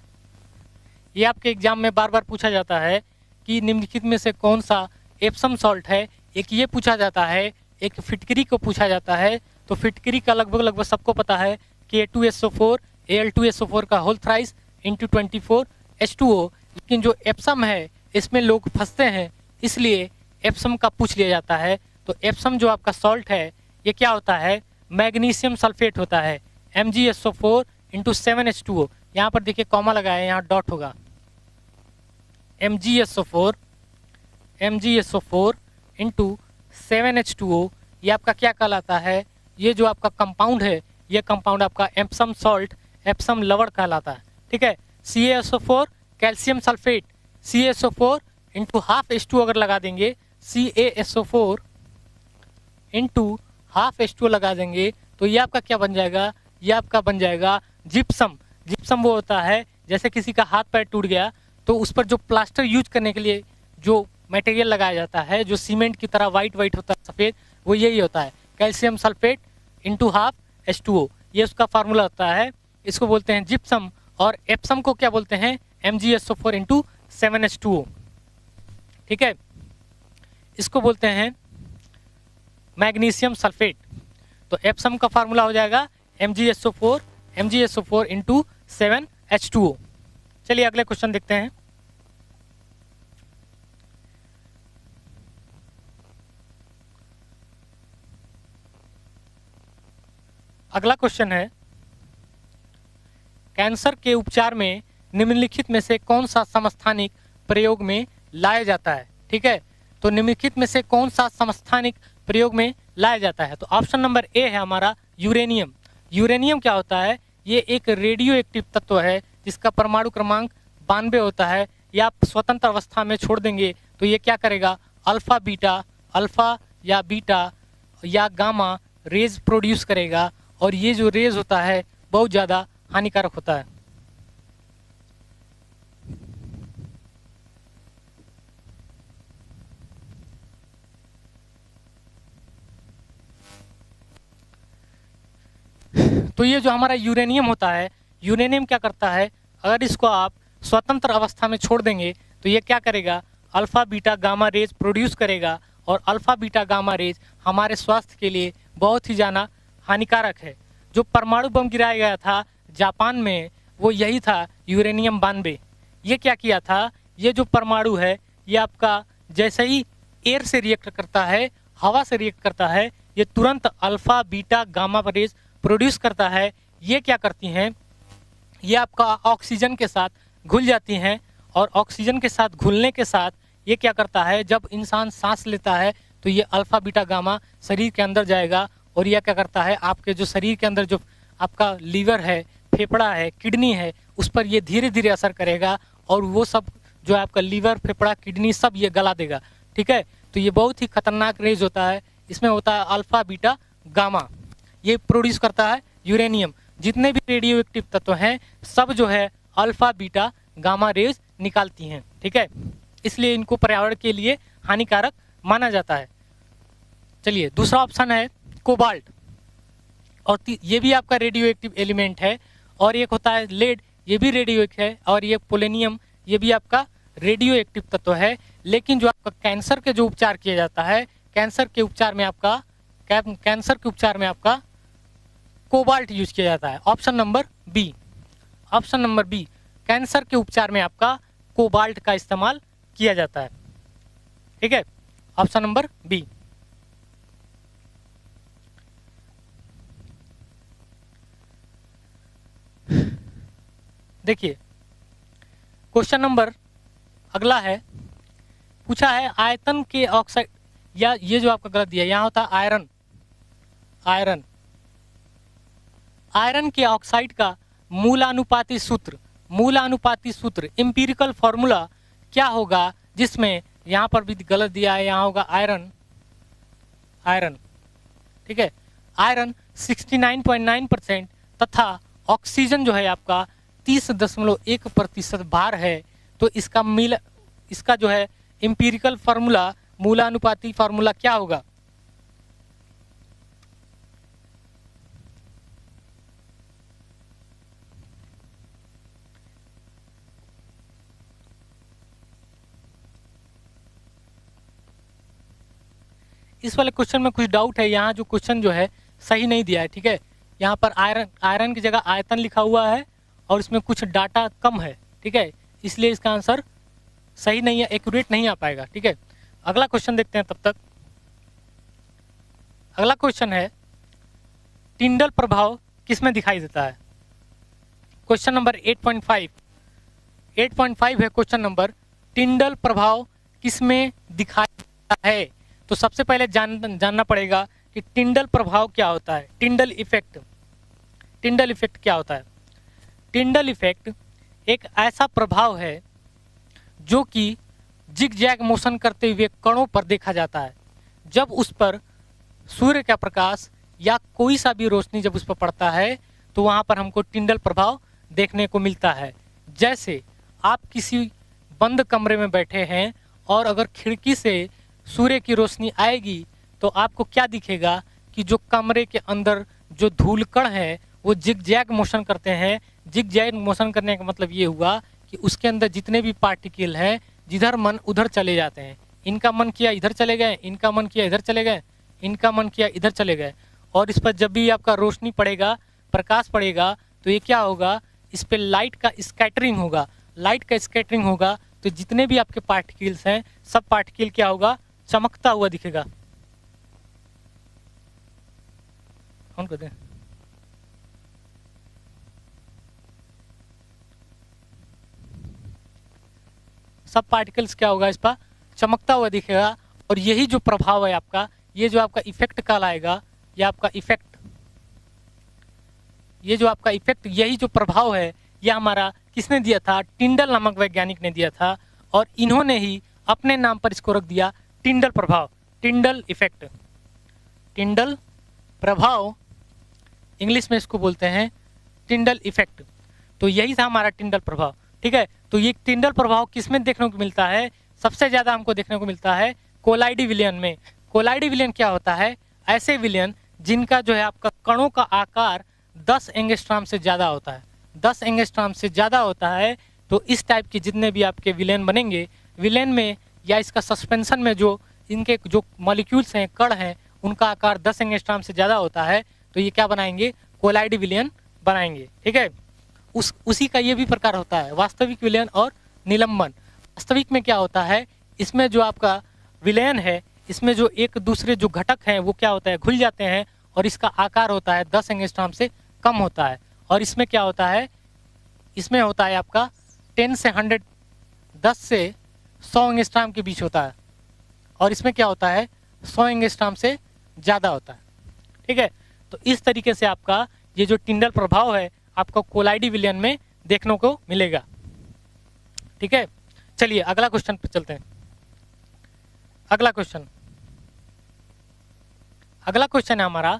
Speaker 1: ये आपके एग्जाम में बार बार पूछा जाता है कि निम्नलिखित में से कौन सा एप्सम सॉल्ट है। एक ये पूछा जाता है, एक फिटकरी को पूछा जाता है। तो फिटकरी का लगभग सबको पता है कि K2SO4 Al2SO4 का होल थ्राइस इंटू 24 H2O। लेकिन जो एप्सम है इसमें लोग फंसते हैं, इसलिए एप्सम का पूछ लिया जाता है। तो एप्सम जो आपका सॉल्ट है ये क्या होता है? मैग्नीशियम सल्फेट होता है, MgSO4 इंटू 7H2O। यहाँ पर देखिए कॉमा लगा है, यहाँ डॉट होगा। MgSO4 इंटू 7H2O, ये आपका क्या कहलाता है? ये जो आपका कंपाउंड है, ये कंपाउंड आपका एप्सम सॉल्ट, एप्सम लवण कहलाता है। ठीक है, CaSO4 calcium sulphate, CaSO4 into half H2O अगर लगा देंगे, CaSO4 इंटू हाफ H2O लगा देंगे, तो ये आपका क्या बन जाएगा? ये आपका बन जाएगा जिप्सम। जिप्सम वो होता है जैसे किसी का हाथ पैर टूट गया तो उस पर जो प्लास्टर यूज करने के लिए जो मटेरियल लगाया जाता है, जो सीमेंट की तरह वाइट होता है, सफ़ेद, वो यही होता है, calcium sulphate into half H2O। ये उसका फार्मूला होता है, इसको बोलते हैं जिप्सम। और एप्सम को क्या बोलते हैं? MgSO4 into 7H2O। ठीक है, इसको बोलते हैं मैग्नीशियम सल्फेट। तो एप्सम का फार्मूला हो जाएगा MgSO4 इंटू 7H2O। चलिए अगले क्वेश्चन देखते हैं। अगला क्वेश्चन है, कैंसर के उपचार में निम्नलिखित में से कौन सा समस्थानिक प्रयोग में लाया जाता है? ठीक है, तो निम्नलिखित में से कौन सा समस्थानिक प्रयोग में लाया जाता है? तो ऑप्शन नंबर ए है हमारा यूरेनियम। यूरेनियम क्या होता है? ये एक रेडियो एक्टिव तत्व है जिसका परमाणु क्रमांक 92 होता है। ये आप स्वतंत्र अवस्था में छोड़ देंगे तो ये क्या करेगा? अल्फा या बीटा या गामा रेज प्रोड्यूस करेगा, और ये जो रेज होता है बहुत ज़्यादा हानिकारक होता है। तो ये जो हमारा यूरेनियम होता है, यूरेनियम क्या करता है? अगर इसको आप स्वतंत्र अवस्था में छोड़ देंगे तो ये क्या करेगा? Alpha beta gamma rays produce करेगा, और अल्फा बीटा गामा रेज हमारे स्वास्थ्य के लिए बहुत ही ज़्यादा हानिकारक है। जो परमाणु बम गिराया गया था जापान में, वो यही था, यूरेनियम 92। ये क्या किया था? ये जो परमाणु है ये आपका जैसे ही एयर से रिएक्ट करता है, हवा से रिएक्ट करता है, ये तुरंत alpha beta gamma rays produce करता है। ये क्या करती हैं? ये आपका ऑक्सीजन के साथ घुल जाती हैं, और ऑक्सीजन के साथ घुलने के साथ ये क्या करता है? जब इंसान सांस लेता है तो ये अल्फा बीटा गामा शरीर के अंदर जाएगा, और यह क्या करता है? आपके जो शरीर के अंदर जो आपका लीवर है, फेफड़ा है, किडनी है, उस पर ये धीरे धीरे असर करेगा, और वो सब जो है आपका लीवर, फेफड़ा, किडनी सब ये गला देगा। ठीक है, तो ये बहुत ही खतरनाक रेज होता है। इसमें होता है अल्फा बीटा गामा, ये प्रोड्यूस करता है यूरेनियम। जितने भी रेडियो एक्टिव तत्व हैं सब जो है अल्फा बीटा गामा रेज निकालती हैं, ठीक है, इसलिए इनको पर्यावरण के लिए हानिकारक माना जाता है। चलिए दूसरा ऑप्शन है कोबाल्ट, और ये भी आपका रेडियो एक्टिव एलिमेंट है। और एक होता है लेड, ये भी रेडियो एक्टिव है। और ये पोलेनियम, ये भी आपका रेडियो एक्टिव तत्व है। लेकिन जो आपका कैंसर के जो उपचार किया जाता है, कैंसर के उपचार में आपका कोबाल्ट यूज किया जाता है। ऑप्शन नंबर बी, कैंसर के उपचार में आपका कोबाल्ट का इस्तेमाल किया जाता है, ठीक है, ऑप्शन नंबर बी। देखिए क्वेश्चन नंबर अगला है, पूछा है आयतन के ऑक्साइड, या ये जो आपका गलत दिया यहाँ होता है आयरन के ऑक्साइड का मूलानुपाती सूत्र एम्पिरिकल फॉर्मूला क्या होगा, जिसमें यहाँ पर भी गलत दिया है, यहाँ होगा आयरन, ठीक है, आयरन 69.9% तथा ऑक्सीजन जो है आपका 30.1% भार है। तो इसका जो है एम्पिरिकल फार्मूला, मूलानुपाती फार्मूला क्या होगा? इस वाले क्वेश्चन में कुछ डाउट है, यहाँ जो क्वेश्चन जो है सही नहीं दिया है, ठीक है, यहाँ पर आयरन की जगह आयतन लिखा हुआ है और इसमें कुछ डाटा कम है, ठीक है, इसलिए इसका आंसर सही नहीं है, एक्यूरेट नहीं आ पाएगा, ठीक है। अगला क्वेश्चन देखते हैं तब तक। अगला क्वेश्चन है टिंडल प्रभाव किसमें दिखाई देता है? क्वेश्चन नंबर 8.5 है क्वेश्चन नंबर, टिंडल प्रभाव किसमें दिखाई देता है? तो सबसे पहले जानना पड़ेगा कि टिंडल प्रभाव क्या होता है, टिंडल इफेक्ट क्या होता है? टिंडल इफेक्ट एक ऐसा प्रभाव है जो कि जिग-जैग मोशन करते हुए कणों पर देखा जाता है। जब उस पर सूर्य का प्रकाश या कोई सा भी रोशनी जब उस पर पड़ता है तो वहाँ पर हमको टिंडल प्रभाव देखने को मिलता है। जैसे आप किसी बंद कमरे में बैठे हैं और अगर खिड़की से सूर्य की रोशनी आएगी तो आपको क्या दिखेगा कि जो कमरे के अंदर जो धूलकण है वो जिग-जैग मोशन करते हैं। जिग-जैग मोशन करने का मतलब ये हुआ कि उसके अंदर जितने भी पार्टिकल हैं, जिधर मन उधर चले जाते हैं। इनका मन किया इधर चले गए, इनका मन किया इधर चले गए, इनका मन किया इधर चले गए। और इस पर जब भी आपका रोशनी पड़ेगा, प्रकाश पड़ेगा, तो ये क्या होगा, इस पर लाइट का स्कैटरिंग होगा। तो जितने भी आपके पार्टिकल्स हैं सब पार्टिकल क्या होगा, चमकता हुआ दिखेगा। ऑन कर दें। सब पार्टिकल्स क्या होगा, इस पर चमकता हुआ दिखेगा। और यही जो प्रभाव है आपका, ये जो आपका इफेक्ट कहलाएगा, ये आपका इफेक्ट, ये जो आपका इफेक्ट, यही जो प्रभाव है, ये हमारा किसने दिया था? टिंडल नामक वैज्ञानिक ने दिया था। और इन्होंने ही अपने नाम पर इसको रख दिया टिंडल प्रभाव, टिंडल इफेक्ट। टिंडल प्रभाव इंग्लिश में इसको बोलते हैं टिंडल इफेक्ट। तो यही था हमारा टिंडल प्रभाव, ठीक है। तो ये टिंडल प्रभाव किसमें देखने को मिलता है? सबसे ज़्यादा हमको देखने को मिलता है कोलाइडी विलयन में। कोलाइडी विलयन क्या होता है? ऐसे विलयन जिनका जो है आपका कणों का आकार 10 एंगस्ट्रॉम से ज़्यादा होता है। 10 एंगस्ट्रॉम से ज़्यादा होता है तो इस टाइप के जितने भी आपके विलयन बनेंगे, विलयन में या इसका सस्पेंशन में जो इनके जो मॉलिक्यूल्स हैं, कण हैं, उनका आकार 10 एंगस्ट्रॉम से ज़्यादा होता है, तो ये क्या बनाएंगे? कोलाइडी विलयन बनाएंगे, ठीक है। उसी का ये भी प्रकार होता है, वास्तविक विलयन और निलंबन। वास्तविक में क्या होता है, इसमें जो आपका विलयन है, इसमें जो एक दूसरे जो घटक हैं वो क्या होता है, घुल जाते हैं और इसका आकार होता है 10 एंगस्ट्रॉम से कम होता है। और इसमें क्या होता है, इसमें होता है आपका 10 से 100, 10 से 100 एंगस्ट्रॉम के बीच होता है। और इसमें क्या होता है, 100 एंगस्ट्रॉम से ज़्यादा होता है, ठीक है। तो इस तरीके से आपका ये जो टिंडल प्रभाव है आपको कोलाइडी विलयन में देखने को मिलेगा, ठीक है। चलिए अगला क्वेश्चन पे चलते हैं। अगला क्वेश्चन, अगला क्वेश्चन है हमारा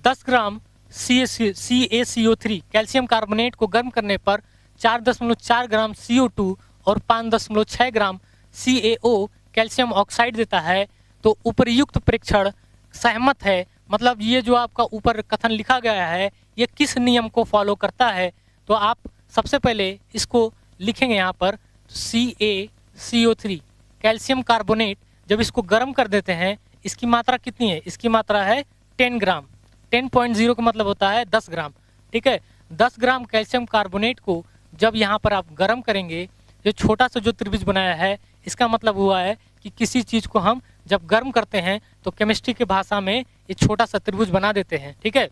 Speaker 1: 10 ग्राम CaCO3 कैल्शियम कार्बोनेट को गर्म करने पर 4.4 ग्राम CO2 और 5.6 ग्राम CaO कैल्शियम ऑक्साइड देता है, तो उपरयुक्त प्रेक्षण सहमत है। मतलब ये जो आपका ऊपर कथन लिखा गया है ये किस नियम को फॉलो करता है, तो आप सबसे पहले इसको लिखेंगे यहाँ पर CaCO3 कैल्शियम कार्बोनेट जब इसको गर्म कर देते हैं, इसकी मात्रा कितनी है, इसकी मात्रा है 10 ग्राम। 10.0 का मतलब होता है 10 ग्राम, ठीक है। 10 ग्राम कैल्शियम कार्बोनेट को जब यहाँ पर आप गर्म करेंगे, ये छोटा सा जो त्रिभुज बनाया है इसका मतलब हुआ है कि किसी चीज़ को हम जब गर्म करते हैं तो केमिस्ट्री की भाषा में ये छोटा सा त्रिभुज बना देते हैं, ठीक है।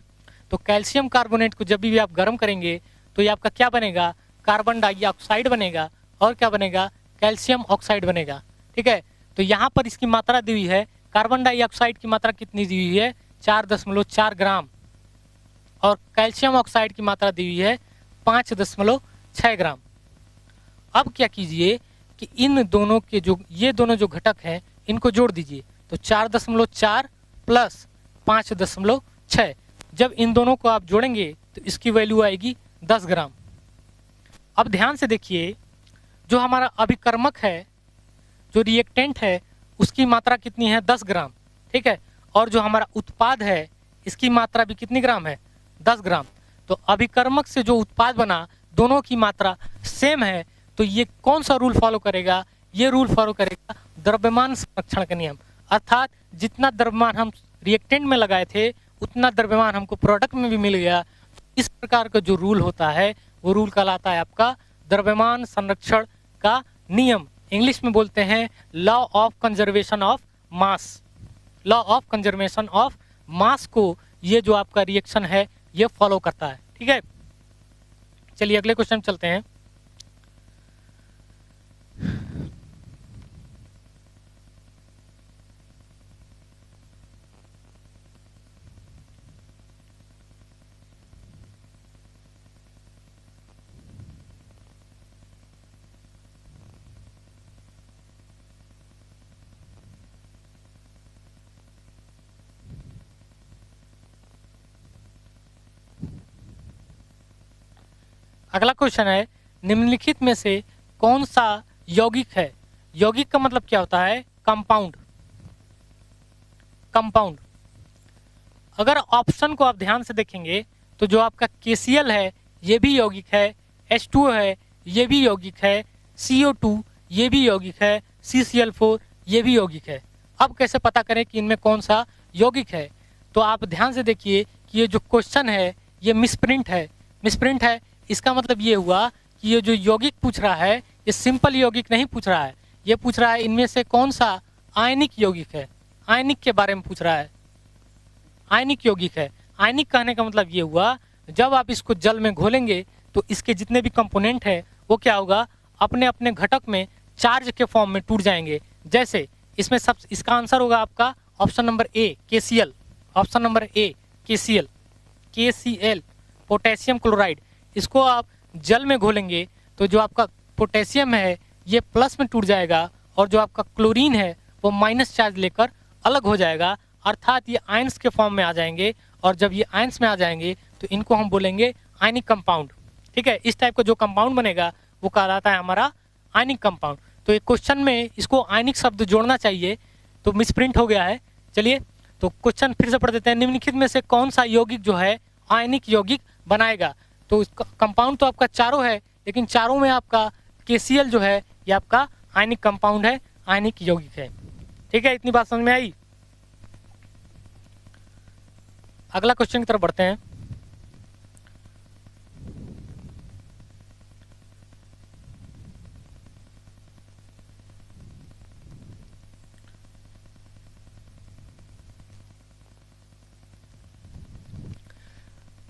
Speaker 1: तो कैल्शियम कार्बोनेट को जब भी आप गर्म करेंगे तो ये आपका क्या बनेगा, कार्बन डाइऑक्साइड बनेगा, और क्या बनेगा, कैल्शियम ऑक्साइड बनेगा, ठीक है। तो यहाँ पर इसकी मात्रा दी हुई है, कार्बन डाइऑक्साइड की मात्रा कितनी दी हुई है, 4.4 ग्राम, और कैल्शियम ऑक्साइड की मात्रा दी हुई है 5.6 ग्राम। अब क्या कीजिए कि इन दोनों के जो ये दोनों जो घटक हैं इनको जोड़ दीजिए, तो 4.4 प्लस 5.6, जब इन दोनों को आप जोड़ेंगे तो इसकी वैल्यू आएगी 10 ग्राम। अब ध्यान से देखिए, जो हमारा अभिकर्मक है, जो रिएक्टेंट है, उसकी मात्रा कितनी है, 10 ग्राम, ठीक है। और जो हमारा उत्पाद है इसकी मात्रा भी कितनी ग्राम है, 10 ग्राम। तो अभिकर्मक से जो उत्पाद बना दोनों की मात्रा सेम है, तो ये कौन सा रूल फॉलो करेगा, ये रूल फॉलो करेगा द्रव्यमान संरक्षण का नियम। अर्थात जितना द्रव्यमान हम रिएक्टेंट में लगाए थे उतना द्रव्यमान हमको प्रोडक्ट में भी मिल गया। इस प्रकार का जो रूल होता है वो रूल कहलाता है आपका द्रव्यमान संरक्षण का नियम। इंग्लिश में बोलते हैं law of conservation of mass. Law of conservation of mass को ये जो आपका रिएक्शन है ये फॉलो करता है, ठीक है। चलिए अगले क्वेश्चन चलते हैं। अगला क्वेश्चन है, निम्नलिखित में से कौन सा यौगिक है। यौगिक का मतलब क्या होता है, कंपाउंड। कंपाउंड, अगर ऑप्शन को आप ध्यान से देखेंगे तो जो आपका KCl है ये भी यौगिक है, H2O है ये भी यौगिक है, CO2 ये भी यौगिक है, CCl4 ये भी यौगिक है। अब कैसे पता करें कि इनमें कौन सा यौगिक है, तो आप ध्यान से देखिए कि ये जो क्वेश्चन है ये मिसप्रिंट है। मिसप्रिंट है इसका मतलब ये हुआ कि ये जो यौगिक पूछ रहा है ये सिंपल यौगिक नहीं पूछ रहा है, ये पूछ रहा है इनमें से कौन सा आयनिक यौगिक है। आयनिक के बारे में पूछ रहा है, आयनिक यौगिक है। आयनिक कहने का मतलब ये हुआ जब आप इसको जल में घोलेंगे तो इसके जितने भी कंपोनेंट है वो क्या होगा, अपने अपने घटक में चार्ज के फॉर्म में टूट जाएंगे। जैसे इसमें सब इसका आंसर होगा आपका option number A KCl। Option number A KCl potassium chloride. इसको आप जल में घोलेंगे तो जो आपका पोटेशियम है ये प्लस में टूट जाएगा और जो आपका क्लोरीन है वो माइनस चार्ज लेकर अलग हो जाएगा, अर्थात ये आयंस के फॉर्म में आ जाएंगे। और जब ये आयंस में आ जाएंगे तो इनको हम बोलेंगे आयनिक कंपाउंड, ठीक है। इस टाइप का जो कंपाउंड बनेगा वो कहलाता है हमारा आयनिक कंपाउंड। तो एक क्वेश्चन में इसको आयनिक शब्द जोड़ना चाहिए तो मिसप्रिंट हो गया है। चलिए तो क्वेश्चन फिर से पढ़ देते हैं, निम्नलिखित में से कौन सा यौगिक जो है आयनिक यौगिक बनाएगा। तो कंपाउंड तो आपका चारों है, लेकिन चारों में आपका KCl जो है ये आपका आयनिक कंपाउंड है, आयनिक यौगिक है, ठीक है। इतनी बात समझ में आई। अगला क्वेश्चन की तरफ बढ़ते हैं।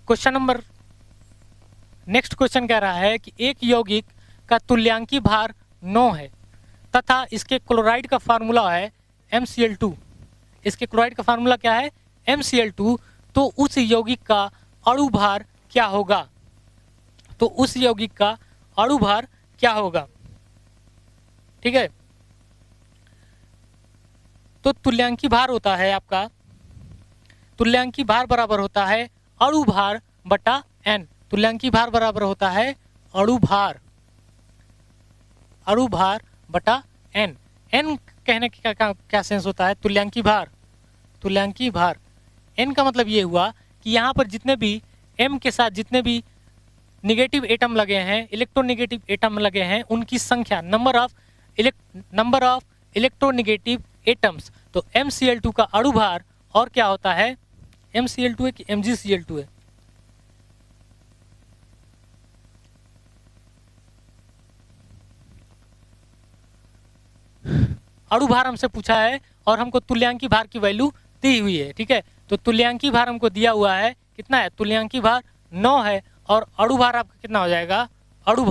Speaker 1: क्वेश्चन नंबर नेक्स्ट क्वेश्चन कह रहा है कि एक यौगिक का तुल्यांकी भार 9 है तथा इसके क्लोराइड का फार्मूला है MCl2। इसके क्लोराइड का फार्मूला क्या है, MCl2। तो उस यौगिक का अणु भार क्या होगा, तो उस यौगिक का अणु भार क्या होगा, ठीक है। तो तुल्यांकी भार होता है आपका तुल्यांकी भार बराबर होता है अणु भार बटा n। तुल्यांकी भार बराबर होता है अणु भार बटा n। n कहने का क्या सेंस होता है? तुल्यांकी भार। n का मतलब ये हुआ कि यहाँ पर जितने भी m के साथ जितने भी निगेटिव एटम लगे हैं, इलेक्ट्रोनेगेटिव एटम लगे हैं, उनकी संख्या, नंबर ऑफ इलेक्ट्रोनेगेटिव एटम्स। तो MCl2 का अणु भार और क्या होता है? MCl2 है कि MgCl2 है? अणु भार हमसे पूछा है और हमको तुल्यांकी भार की वैल्यू दी हुई है। ठीक है, तो तुल्यांकी भार हमको दिया हुआ है, कितना है? तुल्यांकी भार 9 है और अणु भार आपका कितना हो जाएगा? अणु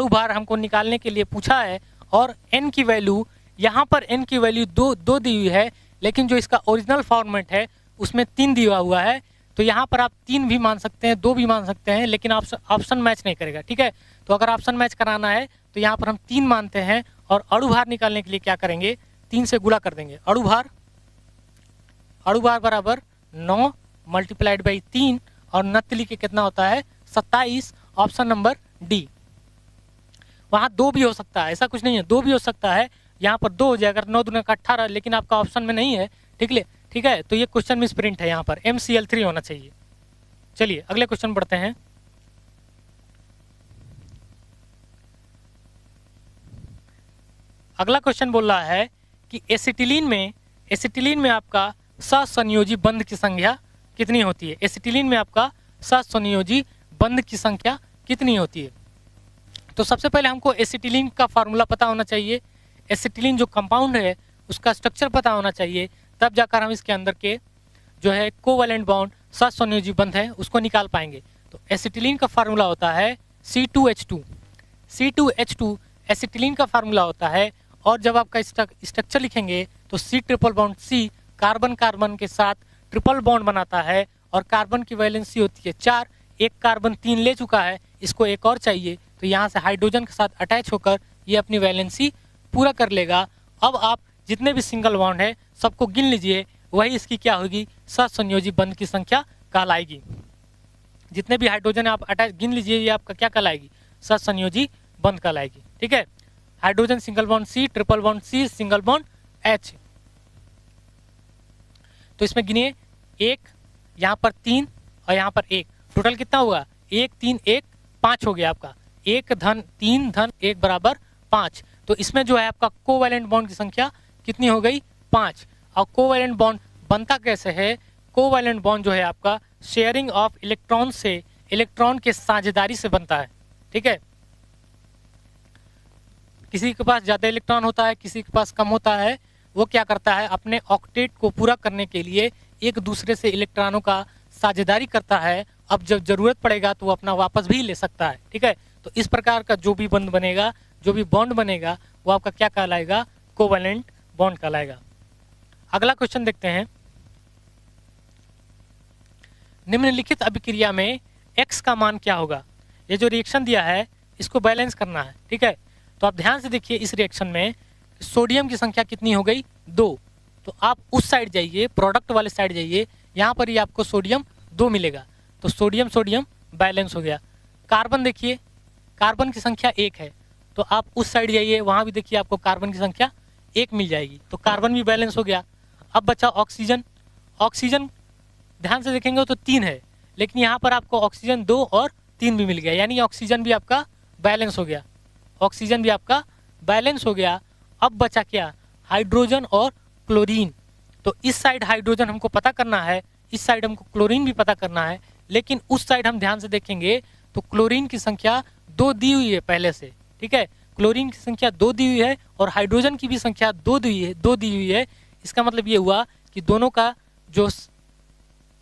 Speaker 1: भार हमको निकालने के लिए पूछा है और n की वैल्यू, यहाँ पर n की वैल्यू दो दी हुई है, लेकिन जो इसका ओरिजिनल फॉर्मेट है उसमें 3 दिया हुआ है। तो यहाँ पर आप 3 भी मान सकते हैं, 2 भी मान सकते हैं, लेकिन ऑप्शन मैच नहीं करेगा। ठीक है, तो अगर ऑप्शन मैच कराना है तो यहाँ पर हम 3 मानते हैं और अणु भार निकालने के लिए क्या करेंगे? 3 से गुणा कर देंगे। अणु भार बराबर 9 मल्टीप्लाइड बाई 3 और नत्तली के कितना होता है? 27। Option number D. वहाँ 2 भी हो सकता है, ऐसा कुछ नहीं है, 2 भी हो सकता है, यहाँ पर 2 हो जाएगा, 9 दूना का 18, लेकिन आपका ऑप्शन में नहीं है। ठीक है, तो ये क्वेश्चन मिस प्रिंट है, यहाँ पर MCl3 होना चाहिए। चलिए अगले क्वेश्चन बढ़ते हैं। अगला क्वेश्चन बोल रहा है कि एसिटिलीन में आपका सहसंयोजी बंध की संख्या कितनी होती है? एसिटिलीन में आपका सहसंयोजी बंध की संख्या कितनी होती है? तो सबसे पहले हमको एसिटिलीन का फार्मूला पता होना चाहिए। एसिटिलीन जो कंपाउंड है उसका स्ट्रक्चर पता होना चाहिए, तब जाकर हम इसके अंदर के जो है कोवैलेंट बॉन्ड, सहसंयोजी बंध है, उसको निकाल पाएंगे। तो एसिटिलीन का फार्मूला होता है C2H2 एसिटिलीन का फार्मूला होता है। और जब आपका स्ट्रक्चर लिखेंगे तो C∼C कार्बन के साथ ट्रिपल बॉन्ड बनाता है और कार्बन की वैलेंसी होती है 4, एक कार्बन 3 ले चुका है, इसको एक और चाहिए, तो यहाँ से हाइड्रोजन के साथ अटैच होकर ये अपनी वैलेंसी पूरा कर लेगा। अब आप जितने भी सिंगल बॉन्ड है सबको गिन लीजिए, वही इसकी क्या होगी? सहसंयोजी बंध की संख्या कहलाएगी। जितने भी हाइड्रोजन आप अटैच गिन लीजिए, ये आपका क्या कहलाएगी? सहसंयोजी बंध कहलाएगी। ठीक है, hydrogen single bond C, triple bond C, single bond H। तो इसमें गिनिए, 1, यहाँ पर 3 और यहाँ पर 1, टोटल कितना हुआ? 1 3 1 5 हो गया आपका। 1 धन 3 धन 1 बराबर 5। तो इसमें जो है आपका कोवैलेंट बॉन्ड की संख्या कितनी हो गई? 5। और कोवैलेंट बॉन्ड बनता कैसे है? कोवैलेंट बॉन्ड जो है आपका शेयरिंग ऑफ इलेक्ट्रॉन से, इलेक्ट्रॉन के साझेदारी से बनता है। ठीक है, किसी के पास ज़्यादा इलेक्ट्रॉन होता है, किसी के पास कम होता है, वो क्या करता है? अपने ऑक्टेट को पूरा करने के लिए एक दूसरे से इलेक्ट्रॉनों का साझेदारी करता है। अब जब जरूरत पड़ेगा तो वो अपना वापस भी ले सकता है। ठीक है, तो इस प्रकार का जो भी बंध बनेगा, जो भी बॉन्ड बनेगा, वो आपका क्या कहलाएगा? कोवैलेंट बॉन्ड कहलाएगा। अगला क्वेश्चन देखते हैं। निम्नलिखित अभिक्रिया में X का मान क्या होगा? ये जो रिएक्शन दिया है इसको बैलेंस करना है। ठीक है, तो आप ध्यान से देखिए, इस रिएक्शन में सोडियम की संख्या कितनी हो गई? 2। तो आप उस साइड जाइए, प्रोडक्ट वाले साइड जाइए, यहाँ पर ही आपको सोडियम 2 मिलेगा, तो सोडियम सोडियम बैलेंस हो गया। कार्बन देखिए, कार्बन की संख्या 1 है, तो आप उस साइड जाइए, वहाँ भी देखिए आपको कार्बन की संख्या 1 मिल जाएगी, तो कार्बन भी बैलेंस हो गया। अब बचा ऑक्सीजन। ऑक्सीजन ध्यान से देखेंगे तो 3 है, लेकिन यहाँ पर आपको ऑक्सीजन 2 और 3 भी मिल गया, यानी ऑक्सीजन भी आपका बैलेंस हो गया। ऑक्सीजन भी आपका बैलेंस हो गया। अब बचा क्या? हाइड्रोजन और क्लोरीन। तो इस साइड हाइड्रोजन हमको पता करना है, इस साइड हमको क्लोरीन भी पता करना है, लेकिन उस साइड हम ध्यान से देखेंगे तो क्लोरीन की संख्या 2 दी हुई है पहले से। ठीक है, क्लोरीन की संख्या 2 दी हुई है और हाइड्रोजन की भी संख्या 2 दी हुई है। इसका मतलब ये हुआ कि दोनों का जो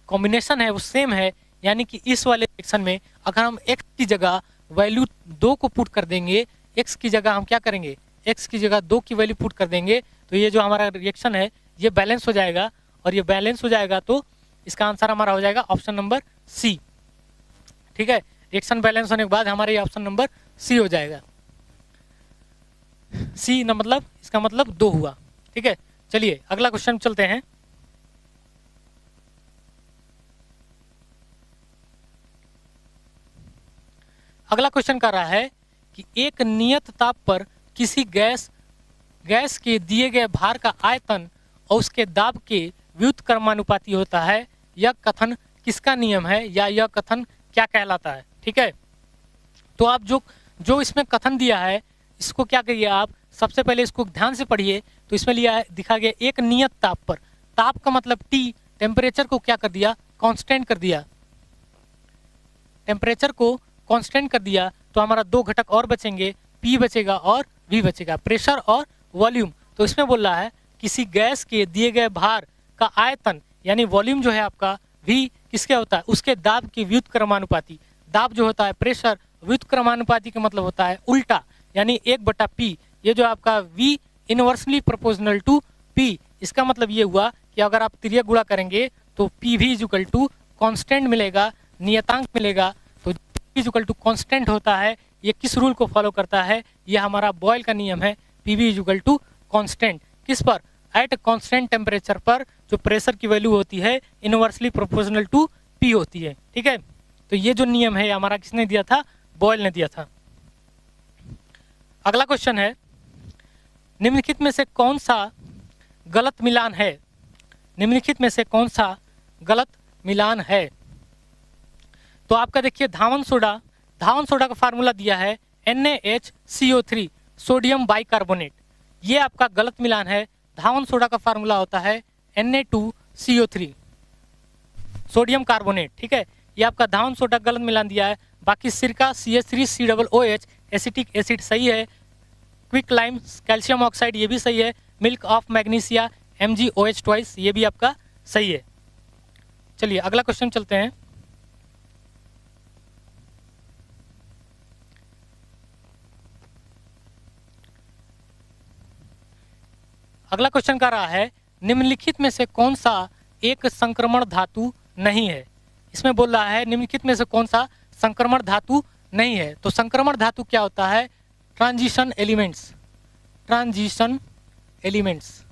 Speaker 1: कॉम्बिनेशन है वो सेम है, यानी कि इस वाले रिएक्शन में अगर हम x की जगह वैल्यू 2 को पुट कर देंगे, x की जगह हम क्या करेंगे? x की जगह 2 की वैल्यू पुट कर देंगे, तो ये जो हमारा रिएक्शन है ये बैलेंस हो जाएगा, और ये बैलेंस हो जाएगा तो इसका आंसर हमारा हो जाएगा ऑप्शन नंबर सी। ठीक है, रिएक्शन बैलेंस होने के बाद हमारा ये ऑप्शन नंबर सी हो जाएगा। सी ना मतलब इसका मतलब 2 हुआ। ठीक है, चलिए अगला क्वेश्चन चलते हैं। अगला क्वेश्चन कर रहा है कि एक नियत ताप पर किसी गैस के दिए गए भार का आयतन और उसके दाब के व्युत्क्रमानुपाती होता है। यह कथन किसका नियम है या यह कथन क्या कहलाता है? ठीक है, तो आप जो इसमें कथन दिया है इसको क्या करिए, आप सबसे पहले इसको ध्यान से पढ़िए। तो इसमें दिखा गया एक नियत ताप पर, ताप का मतलब टी, टेम्परेचर को क्या कर दिया, कांस्टेंट कर दिया, टेम्परेचर को कांस्टेंट कर दिया। तो हमारा दो घटक और बचेंगे, पी बचेगा और वी बचेगा, प्रेशर और वॉल्यूम। तो इसमें बोल रहा है किसी गैस के दिए गए भार का आयतन यानी वॉल्यूम जो है आपका, वी किसके होता है, उसके दाब के व्युत्क्रमानुपाती। दाब जो होता है प्रेशर, व्युत्क्रमानुपाती का मतलब होता है उल्टा, यानी 1/P। ये जो आपका V inversely proportional to P, इसका मतलब ये हुआ कि अगर आप तिर्यक गुणा करेंगे तो PV इक्वल टू कॉन्स्टेंट मिलेगा, नियतांक मिलेगा। तो PV इक्वल टू कॉन्स्टेंट होता है, ये किस रूल को फॉलो करता है, ये हमारा बॉयल का नियम है। PV इक्वल टू कॉन्स्टेंट किस पर, एट कॉन्स्टेंट टेम्परेचर पर जो प्रेशर की वैल्यू होती है इनवर्सली प्रोपोर्शनल टू P होती है। ठीक है, तो ये जो नियम है हमारा किसने दिया था, बॉयल ने दिया था। अगला क्वेश्चन है, निम्नलिखित में से कौन सा गलत मिलान है, निम्नलिखित में से कौन सा गलत मिलान है? तो आपका देखिए धावन सोडा का फार्मूला दिया है NaHCO3 सोडियम बाइकार्बोनेट, ये आपका गलत मिलान है। धावन सोडा का फार्मूला होता है Na2CO3 सोडियम कार्बोनेट। ठीक है, ये आपका धावन सोडा गलत मिलान दिया है। बाकी सिरका CH3COOH एसिटिक एसिड सही है, क्विक लाइम कैल्शियम ऑक्साइड ये भी सही है, milk of magnesia MgOH twice ये भी आपका सही है। चलिए अगला क्वेश्चन चलते हैं। अगला क्वेश्चन कर रहा है, निम्नलिखित में से कौन सा एक संक्रमण धातु नहीं है? इसमें बोल रहा है निम्नलिखित में से कौन सा संक्रमण धातु नहीं है। तो संक्रमण धातु क्या होता है, ट्रांजिशन एलिमेंट्स, ट्रांजिशन एलिमेंट्स।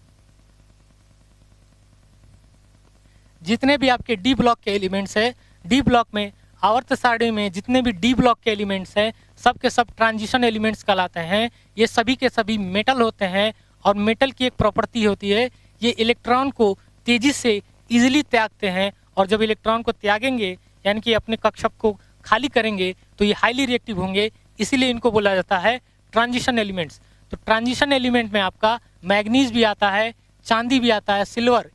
Speaker 1: जितने भी आपके डी ब्लॉक के एलिमेंट्स है, डी ब्लॉक में आवर्त सारणी में जितने भी डी ब्लॉक के एलिमेंट्स हैं सब के सब ट्रांजिशन एलिमेंट्स कहलाते हैं। ये सभी के सभी मेटल होते हैं और मेटल की एक प्रॉपर्टी होती है, ये इलेक्ट्रॉन को तेजी से इजीली त्यागते हैं और जब इलेक्ट्रॉन को त्यागेंगे यानी कि अपने कक्षक को खाली करेंगे तो ये हाईली रिएक्टिव होंगे, इसीलिए इनको बोला जाता है ट्रांजिशन एलिमेंट्स। तो ट्रांजिशन एलिमेंट में आपका मैग्नीज भी आता है, चांदी भी आता है, सिल्वर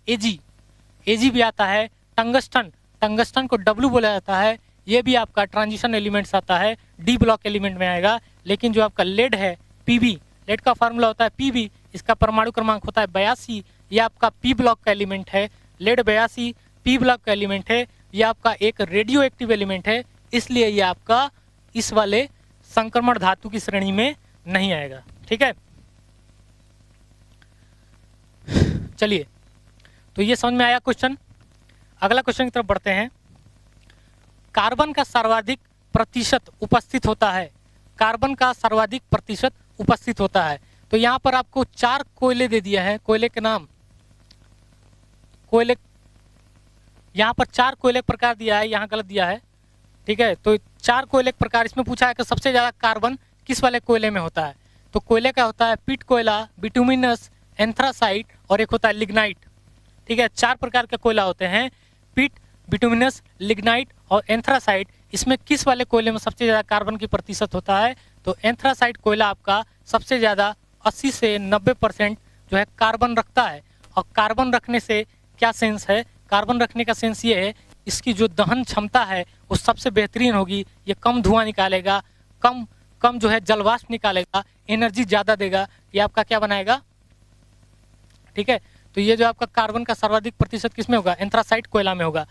Speaker 1: एजी भी आता है, टंगस्टन को W बोला जाता है, ये भी आपका ट्रांजिशन एलिमेंट्स आता है, डी ब्लॉक एलिमेंट में आएगा। लेकिन जो आपका लेड है PB, लेड का फार्मूला होता है PB, इसका परमाणु क्रमांक होता है 82, ये आपका P ब्लॉक का एलिमेंट है। लेड 82 P ब्लॉक का एलिमेंट है, ये आपका एक रेडियो एक्टिव एलिमेंट है, इसलिए ये आपका इस वाले संक्रमण धातु की श्रेणी में नहीं आएगा। ठीक है, चलिए तो ये समझ में आया क्वेश्चन। अगला क्वेश्चन की तरफ बढ़ते हैं। कार्बन का सर्वाधिक प्रतिशत उपस्थित होता है, कार्बन का सर्वाधिक प्रतिशत उपस्थित होता है। तो यहाँ पर आपको 4 कोयले दे दिया है, कोयले के नाम, कोयले यहाँ पर 4 कोयले प्रकार दिया है, यहाँ गलत दिया है। ठीक है, तो 4 कोयले प्रकार इसमें पूछा है कि सबसे ज़्यादा कार्बन किस वाले कोयले में होता है। तो कोयले का होता है पिट कोयला, बिटुमिनस, एंथ्रासाइट और एक होता है लिग्नाइट। ठीक है, 4 प्रकार के कोयला होते हैं, पिट, बिटुमिनस, लिग्नाइट और एंथ्रासाइट। इसमें किस वाले कोयले में सबसे ज़्यादा कार्बन की प्रतिशत होता है? तो एंथ्रासाइट कोयला आपका सबसे ज़्यादा 80 से 90% जो है कार्बन रखता है। और कार्बन रखने से क्या सेंस है, कार्बन रखने का सेंस ये है इसकी जो दहन क्षमता है वो सबसे बेहतरीन होगी, ये कम धुआं निकालेगा, कम जो है जलवाष्प निकालेगा, एनर्जी ज़्यादा देगा, ये आपका क्या बनाएगा। ठीक है, तो ये जो आपका कार्बन का सर्वाधिक प्रतिशत किस में होगा, एंथ्रासाइट कोयला में होगा,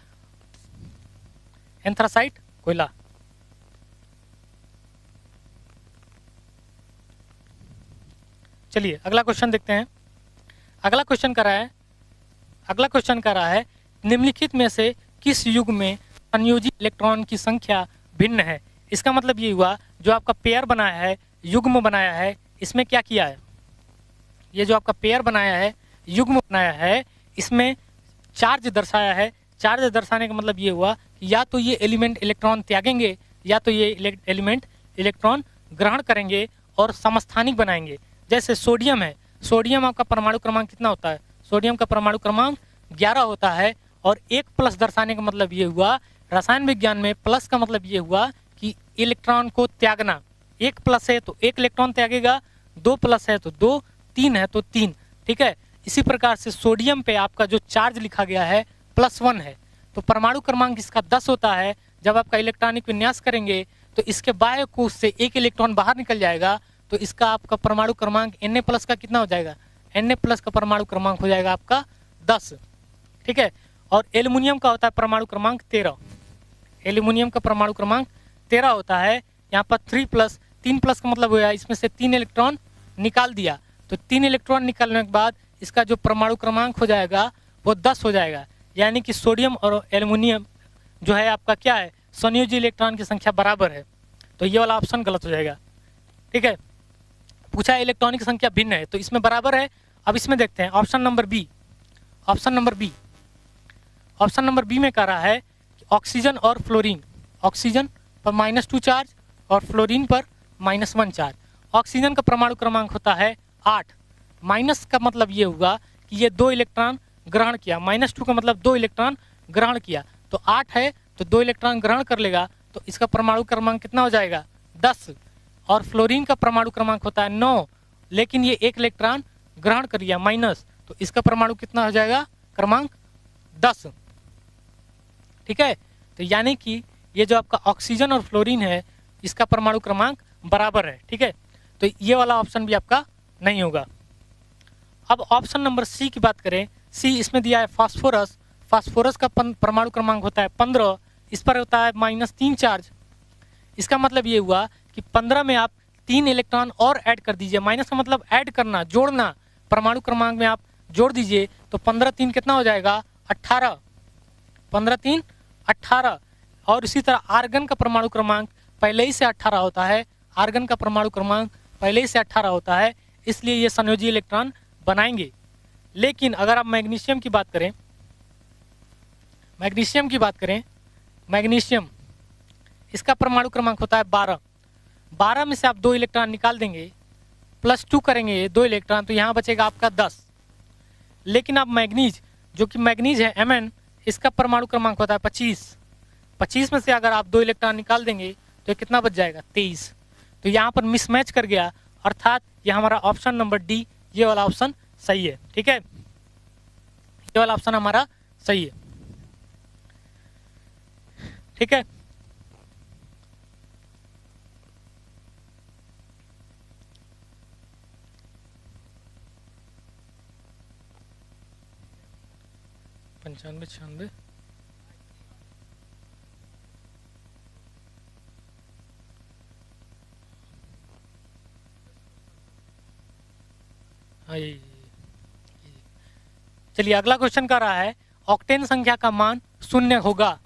Speaker 1: एंथ्रासाइट कोयला। चलिए अगला क्वेश्चन देखते हैं। अगला क्वेश्चन कर रहा है निम्नलिखित में से किस युग में संयोजी इलेक्ट्रॉन की संख्या भिन्न है। इसका मतलब ये हुआ जो आपका पेयर बनाया है, युग्म बनाया है, इसमें क्या किया है, ये जो आपका पेयर बनाया है, युग्म बनाया है, इसमें चार्ज दर्शाया है। चार्ज दर्शाने का मतलब ये हुआ कि या तो ये एलिमेंट इलेक्ट्रॉन त्यागेंगे या तो ये एलिमेंट इलेक्ट्रॉन ग्रहण करेंगे और समस्थानिक बनाएंगे। जैसे सोडियम है, सोडियम आपका परमाणु क्रमांक कितना होता है? सोडियम का परमाणु क्रमांक 11 होता है। और एक प्लस दर्शाने का मतलब ये हुआ, रसायन विज्ञान में प्लस का मतलब ये हुआ कि इलेक्ट्रॉन को त्यागना। एक प्लस है तो एक इलेक्ट्रॉन त्यागेगा, दो प्लस है तो दो, तीन है तो तीन। ठीक है, इसी प्रकार से सोडियम पे आपका जो चार्ज लिखा गया है +1 है, तो परमाणु क्रमांक इसका 10 होता है। जब आपका इलेक्ट्रॉनिक विन्यास करेंगे तो इसके बाह्य कोश से एक इलेक्ट्रॉन बाहर निकल जाएगा, तो इसका आपका परमाणु क्रमांक Na+ का कितना हो जाएगा? Na+ का परमाणु क्रमांक हो जाएगा आपका 10। ठीक है, और एल्युमिनियम का होता है परमाणु क्रमांक 13। एल्युमिनियम का परमाणु क्रमांक 13 होता है। यहाँ पर 3+ का मतलब हुआ इसमें से 3 इलेक्ट्रॉन निकाल दिया, तो 3 इलेक्ट्रॉन निकालने के बाद इसका जो परमाणु क्रमांक हो जाएगा वो 10 हो जाएगा। यानी कि सोडियम और एल्युमिनियम जो है आपका क्या है? संयोजी इलेक्ट्रॉन की संख्या बराबर है, तो ये वाला ऑप्शन गलत हो जाएगा। ठीक है, पूछा है इलेक्ट्रॉनिक संख्या भिन्न है, तो इसमें बराबर है। अब इसमें देखते हैं option number B. Option number B में कह रहा है कि ऑक्सीजन और फ्लोरीन, ऑक्सीजन पर -2 चार्ज और फ्लोरीन पर -1 चार्ज। ऑक्सीजन का परमाणु क्रमांक होता है 8। माइनस का मतलब ये हुआ कि ये 2 इलेक्ट्रॉन ग्रहण किया, -2 का मतलब 2 इलेक्ट्रॉन ग्रहण किया, तो 8 है तो 2 इलेक्ट्रॉन ग्रहण कर लेगा, तो इसका परमाणु क्रमांक कितना हो जाएगा? 10। और फ्लोरीन का परमाणु क्रमांक होता है 9, लेकिन ये 1 इलेक्ट्रॉन ग्रहण कर लिया माइनस, तो इसका परमाणु कितना हो जाएगा? क्रमांक 10। ठीक है, तो यानी कि ये जो आपका ऑक्सीजन और फ्लोरीन है इसका परमाणु क्रमांक बराबर है। ठीक है, तो ये वाला ऑप्शन भी आपका नहीं होगा। अब ऑप्शन नंबर सी की बात करें, सी इसमें दिया है फास्फोरस। फास्फोरस का परमाणु क्रमांक होता है 15, इस पर होता है -3 चार्ज। इसका मतलब ये हुआ कि 15 में आप 3 इलेक्ट्रॉन और ऐड कर दीजिए। माइनस का मतलब ऐड करना, जोड़ना, परमाणु क्रमांक में आप जोड़ दीजिए, तो 15 3 कितना हो जाएगा? 18। 15 3 18। और इसी तरह आर्गन का परमाणु क्रमांक पहले ही से 18 होता है। आर्गन का परमाणु क्रमांक पहले ही से 18 होता है, इसलिए ये संयोजी इलेक्ट्रॉन बनाएंगे। लेकिन अगर आप मैग्नीशियम की बात करें, मैग्नीशियम इसका परमाणु क्रमांक होता है 12। 12 में से आप 2 इलेक्ट्रॉन निकाल देंगे, +2 करेंगे 2 इलेक्ट्रॉन, तो यहाँ बचेगा आपका 10। लेकिन आप मैग्नीज, जो कि मैग्नीज है Mn, इसका परमाणु क्रमांक होता है 25। 25 में से अगर आप 2 इलेक्ट्रॉन निकाल देंगे तो ये कितना बच जाएगा? 23। तो यहाँ पर मिसमैच कर गया, अर्थात ये हमारा ऑप्शन नंबर डी, ये वाला ऑप्शन सही है। ठीक है, ये वाला ऑप्शन हमारा सही है। ठीक है, पंचानवे 96। हाँ, चलिए अगला क्वेश्चन कर रहा है ऑक्टेन संख्या का मान 0 होगा।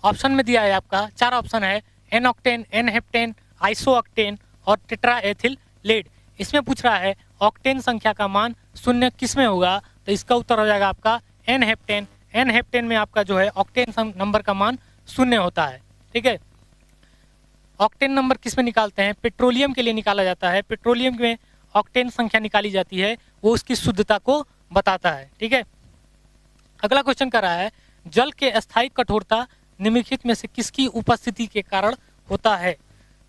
Speaker 1: ऑप्शन में दिया है आपका 4 ऑप्शन है, n octane, n heptane, iso octane और टेट्रा एथिल लेड। इसमें पूछ रहा है ऑक्टेन संख्या का मान 0 किस में होगा, तो इसका उत्तर हो जाएगा आपका एन हेप्टेन। एन हेप्टेन में आपका जो है ऑक्टेन नंबर का मान 0 होता है। ठीक है, ऑक्टेन नंबर किस में निकालते हैं? पेट्रोलियम के लिए निकाला जाता है। पेट्रोलियम में ऑक्टेन संख्या निकाली जाती है, वो उसकी शुद्धता को बताता है। ठीक है, अगला क्वेश्चन कर रहा है जल के अस्थायी कठोरता निम्नलिखित में से किसकी उपस्थिति के कारण होता है?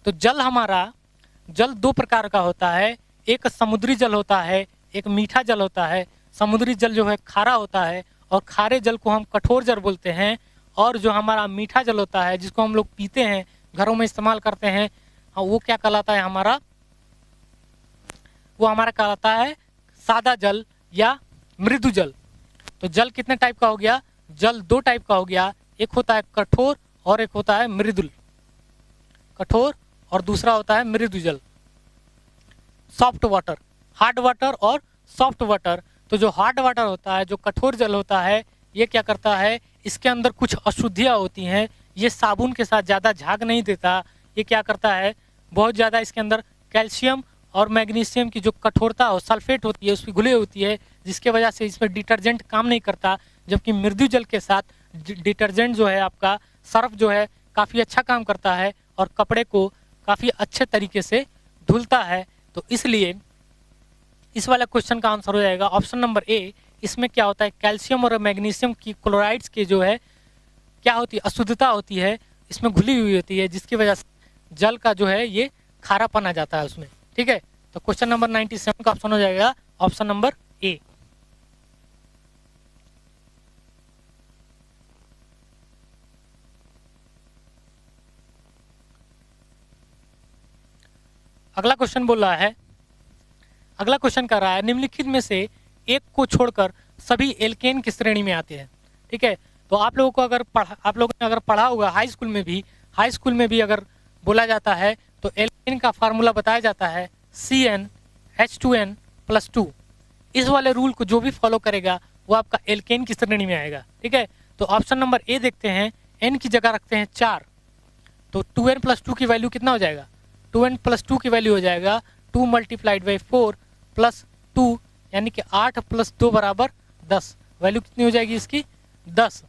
Speaker 1: तो जल 2 प्रकार का होता है, एक समुद्री जल होता है, एक मीठा जल होता है। समुद्री जल जो है खारा होता है और खारे जल को हम कठोर जल बोलते हैं, और जो हमारा मीठा जल होता है जिसको हम लोग पीते हैं, घरों में इस्तेमाल करते हैं, वो क्या कहलाता है? वो हमारा कहलाता है सादा जल या मृदु जल। तो जल कितने टाइप का हो गया? जल 2 टाइप का हो गया, एक होता है कठोर और एक होता है मृदुल। कठोर और दूसरा होता है मृदु जल। सॉफ्ट वाटर, हार्ड वाटर और सॉफ्ट वाटर। तो जो हार्ड वाटर होता है, जो कठोर जल होता है, ये क्या करता है? इसके अंदर कुछ अशुद्धियाँ होती हैं, ये साबुन के साथ ज़्यादा झाग नहीं देता। ये क्या करता है? बहुत ज़्यादा इसके अंदर कैल्शियम और मैग्नीशियम की जो कठोरता और सल्फेट होती है उसकी घुली होती है, जिसके वजह से इसमें डिटर्जेंट काम नहीं करता। जबकि मृदु जल के साथ डिटर्जेंट जो है आपका सर्फ जो है काफ़ी अच्छा काम करता है और कपड़े को काफ़ी अच्छे तरीके से धुलता है। तो इसलिए इस वाला क्वेश्चन का आंसर हो जाएगा ऑप्शन नंबर ए। इसमें क्या होता है, कैल्शियम और मैग्नीशियम की क्लोराइड्स की जो है क्या होती है, अशुद्धता होती है, इसमें घुली हुई होती है, जिसकी वजह से जल का जो है ये खारापन आ जाता है उसमें। ठीक है, तो क्वेश्चन नंबर 97 का ऑप्शन हो जाएगा ऑप्शन नंबर ए। अगला क्वेश्चन बोल रहा है, अगला क्वेश्चन कर रहा है निम्नलिखित में से एक को छोड़कर सभी एल्केन की श्रेणी में आते हैं। ठीक है, तो आप लोगों को अगर आप लोगों ने अगर पढ़ा होगा हाई स्कूल में भी अगर बोला जाता है तो एल्केन का फार्मूला बताया जाता है CnH2n+2। इस वाले रूल को जो भी फॉलो करेगा वो आपका एल्केन की श्रेणी में आएगा। ठीक है, तो ऑप्शन नंबर ए देखते हैं, n की जगह रखते हैं 4, तो 2n+2 की वैल्यू कितना हो जाएगा, 2n+2 की वैल्यू हो जाएगा 2 × 4 + 2 यानी कि 8 + 2 = 10। वैल्यू कितनी हो जाएगी इसकी, 10।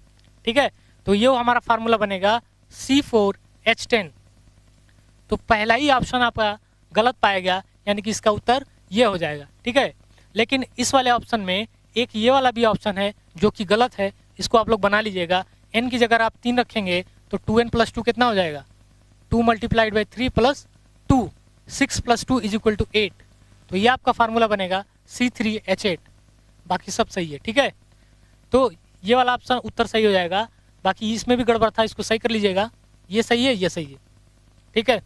Speaker 1: ठीक है, तो ये हमारा फार्मूला बनेगा C4H10। तो पहला ही ऑप्शन आपका गलत पाएगा, यानी कि इसका उत्तर ये हो जाएगा। ठीक है, लेकिन इस वाले ऑप्शन में एक ये वाला भी ऑप्शन है जो कि गलत है, इसको आप लोग बना लीजिएगा। n की जगह आप 3 रखेंगे तो 2n+2 कितना हो जाएगा, 2 × 3 + 2, 6 + 2 = 8। तो ये आपका फार्मूला बनेगा C3H8। बाकी सब सही है। ठीक है, तो ये वाला ऑप्शन उत्तर सही हो जाएगा, बाकी इसमें भी गड़बड़ था, इसको सही कर लीजिएगा। ये सही है, ये सही है। ठीक है,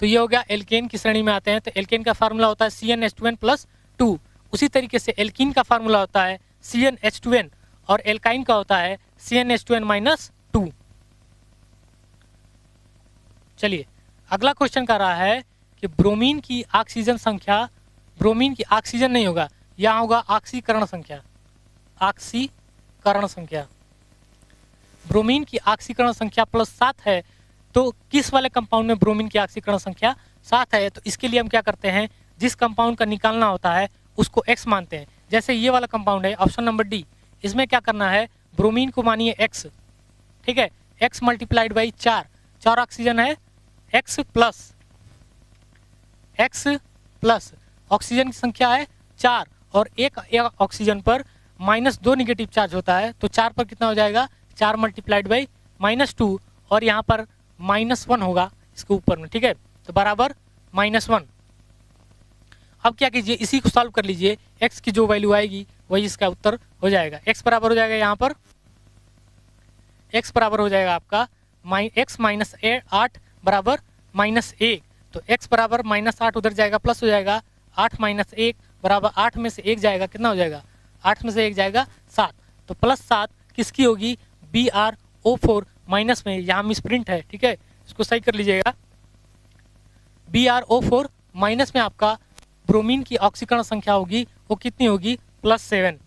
Speaker 1: तो ये हो गया एल्केन की श्रेणी में आते हैं। तो एल्केन का फार्मूला होता है CnH2n+2। उसी तरीके से एल्कीन का फार्मूला होता है CnH2n और एल्काइन का होता है CnH2n-2। चलिए अगला क्वेश्चन कर रहा है कि ब्रोमीन की ऑक्सीजन संख्या, ब्रोमीन की ऑक्सीजन नहीं होगा, यहाँ होगा ऑक्सीकरण संख्या। ऑक्सीकरण संख्या, ब्रोमीन की ऑक्सीकरण संख्या +7 है, तो किस वाले कंपाउंड में ब्रोमीन की ऑक्सीकरण संख्या 7 है। तो इसके लिए हम क्या करते हैं, जिस कंपाउंड का निकालना होता है उसको x मानते हैं। जैसे ये वाला कंपाउंड है ऑप्शन नंबर डी, इसमें क्या करना है, ब्रोमीन को मानिए x। ठीक है, x × 4, 4 ऑक्सीजन है, x प्लस ऑक्सीजन की संख्या है 4 और एक ऑक्सीजन पर -2 नेगेटिव चार्ज होता है, तो 4 पर कितना हो जाएगा, 4 × -2 और यहाँ पर -1 होगा इसके ऊपर में। ठीक है, तो बराबर -1। अब क्या कीजिए, इसी को सॉल्व कर लीजिए, x की जो वैल्यू आएगी वही इसका उत्तर हो जाएगा। x बराबर हो जाएगा, यहाँ पर x बराबर हो जाएगा आपका x - 8 बराबर -1। तो x बराबर -8 उधर जाएगा, प्लस हो जाएगा 8 - 1 बराबर 8 में से 1 जाएगा, कितना हो जाएगा, 8 में से 1 जाएगा 7। तो +7 किसकी होगी, BrO4 माइनस में, यहाँ मिस प्रिंट है। ठीक है, इसको सही कर लीजिएगा। BrO4 माइनस में आपका ब्रोमीन की ऑक्सीकरण संख्या होगी, वो कितनी होगी, +7।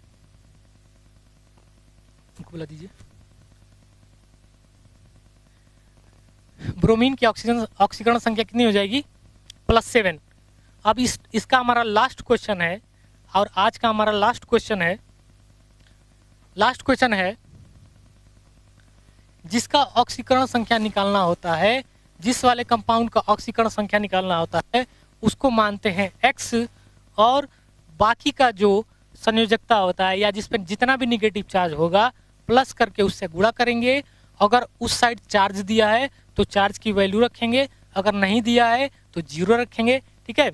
Speaker 1: बुला दीजिए, ब्रोमीन की ऑक्सीकरण संख्या कितनी हो जाएगी, +7। अब इसका हमारा लास्ट क्वेश्चन है और आज का हमारा लास्ट क्वेश्चन है जिसका ऑक्सीकरण संख्या निकालना होता है, जिस वाले कंपाउंड का ऑक्सीकरण संख्या निकालना होता है उसको मानते हैं x, और बाकी का जो संयोजकता होता है या जिस पर जितना भी निगेटिव चार्ज होगा प्लस करके उससे गुणा करेंगे। अगर उस साइड चार्ज दिया है तो चार्ज की वैल्यू रखेंगे, अगर नहीं दिया है तो 0 रखेंगे। ठीक है,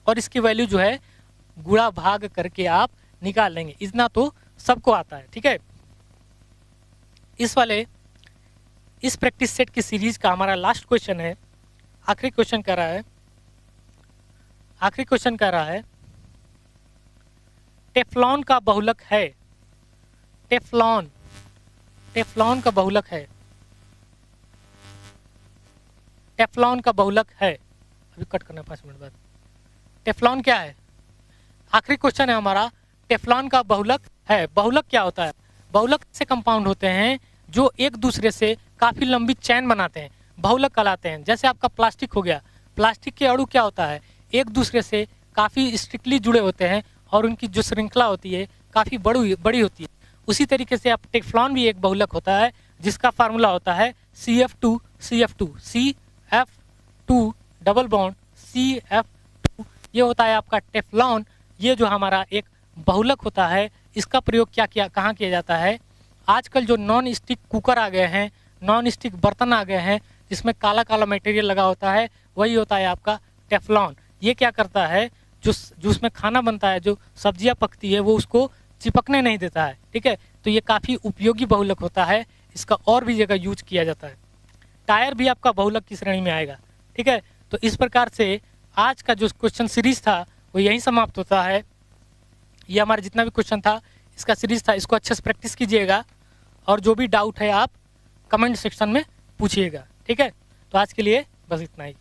Speaker 1: और इसकी वैल्यू जो है गुणा भाग करके आप निकाल लेंगे, इतना तो सबको आता है। ठीक है, इस प्रैक्टिस सेट की सीरीज का हमारा लास्ट क्वेश्चन है, आखिरी क्वेश्चन कर रहा है टेफ्लॉन का बहुलक है, टेफ्लॉन का बहुलक है, टेफ्लॉन का बहुलक है। अभी कट करना 5 मिनट बाद। टेफ्लॉन क्या है, आखिरी क्वेश्चन है हमारा, टेफ्लॉन का बहुलक है। बहुलक क्या होता है, बहुलक ऐसे कंपाउंड होते हैं जो एक दूसरे से काफी लंबी चैन बनाते हैं, बहुलक कहलाते हैं। जैसे आपका प्लास्टिक हो गया, प्लास्टिक के अणु क्या होता है, एक दूसरे से काफी स्ट्रिक्टली जुड़े होते हैं और उनकी जो श्रृंखला होती है काफी बड़ी होती है। उसी तरीके से आप टेफ्लॉन भी एक बहुलक होता है जिसका फार्मूला होता है CF2CF2, F2 double bond CF2, ये होता है आपका टेफ्लॉन। ये जो हमारा एक बहुलक होता है, इसका प्रयोग कहाँ किया जाता है? आजकल जो नॉन स्टिक कुकर आ गए हैं, नॉन स्टिक बर्तन आ गए हैं जिसमें काला काला मटेरियल लगा होता है, वही होता है आपका टेफ्लॉन। ये क्या करता है, जो उसमें खाना बनता है, जो सब्जियां पकती है, वो उसको चिपकने नहीं देता है। ठीक है, तो ये काफ़ी उपयोगी बहुलक होता है, इसका और भी जगह यूज किया जाता है। टायर भी आपका बहुलक की श्रेणी में आएगा। ठीक है, तो इस प्रकार से आज का जो क्वेश्चन सीरीज था वो यहीं समाप्त होता है। ये हमारा जितना भी क्वेश्चन था, इसका सीरीज था, इसको अच्छे से प्रैक्टिस कीजिएगा और जो भी डाउट है आप कमेंट सेक्शन में पूछिएगा। ठीक है, तो आज के लिए बस इतना ही।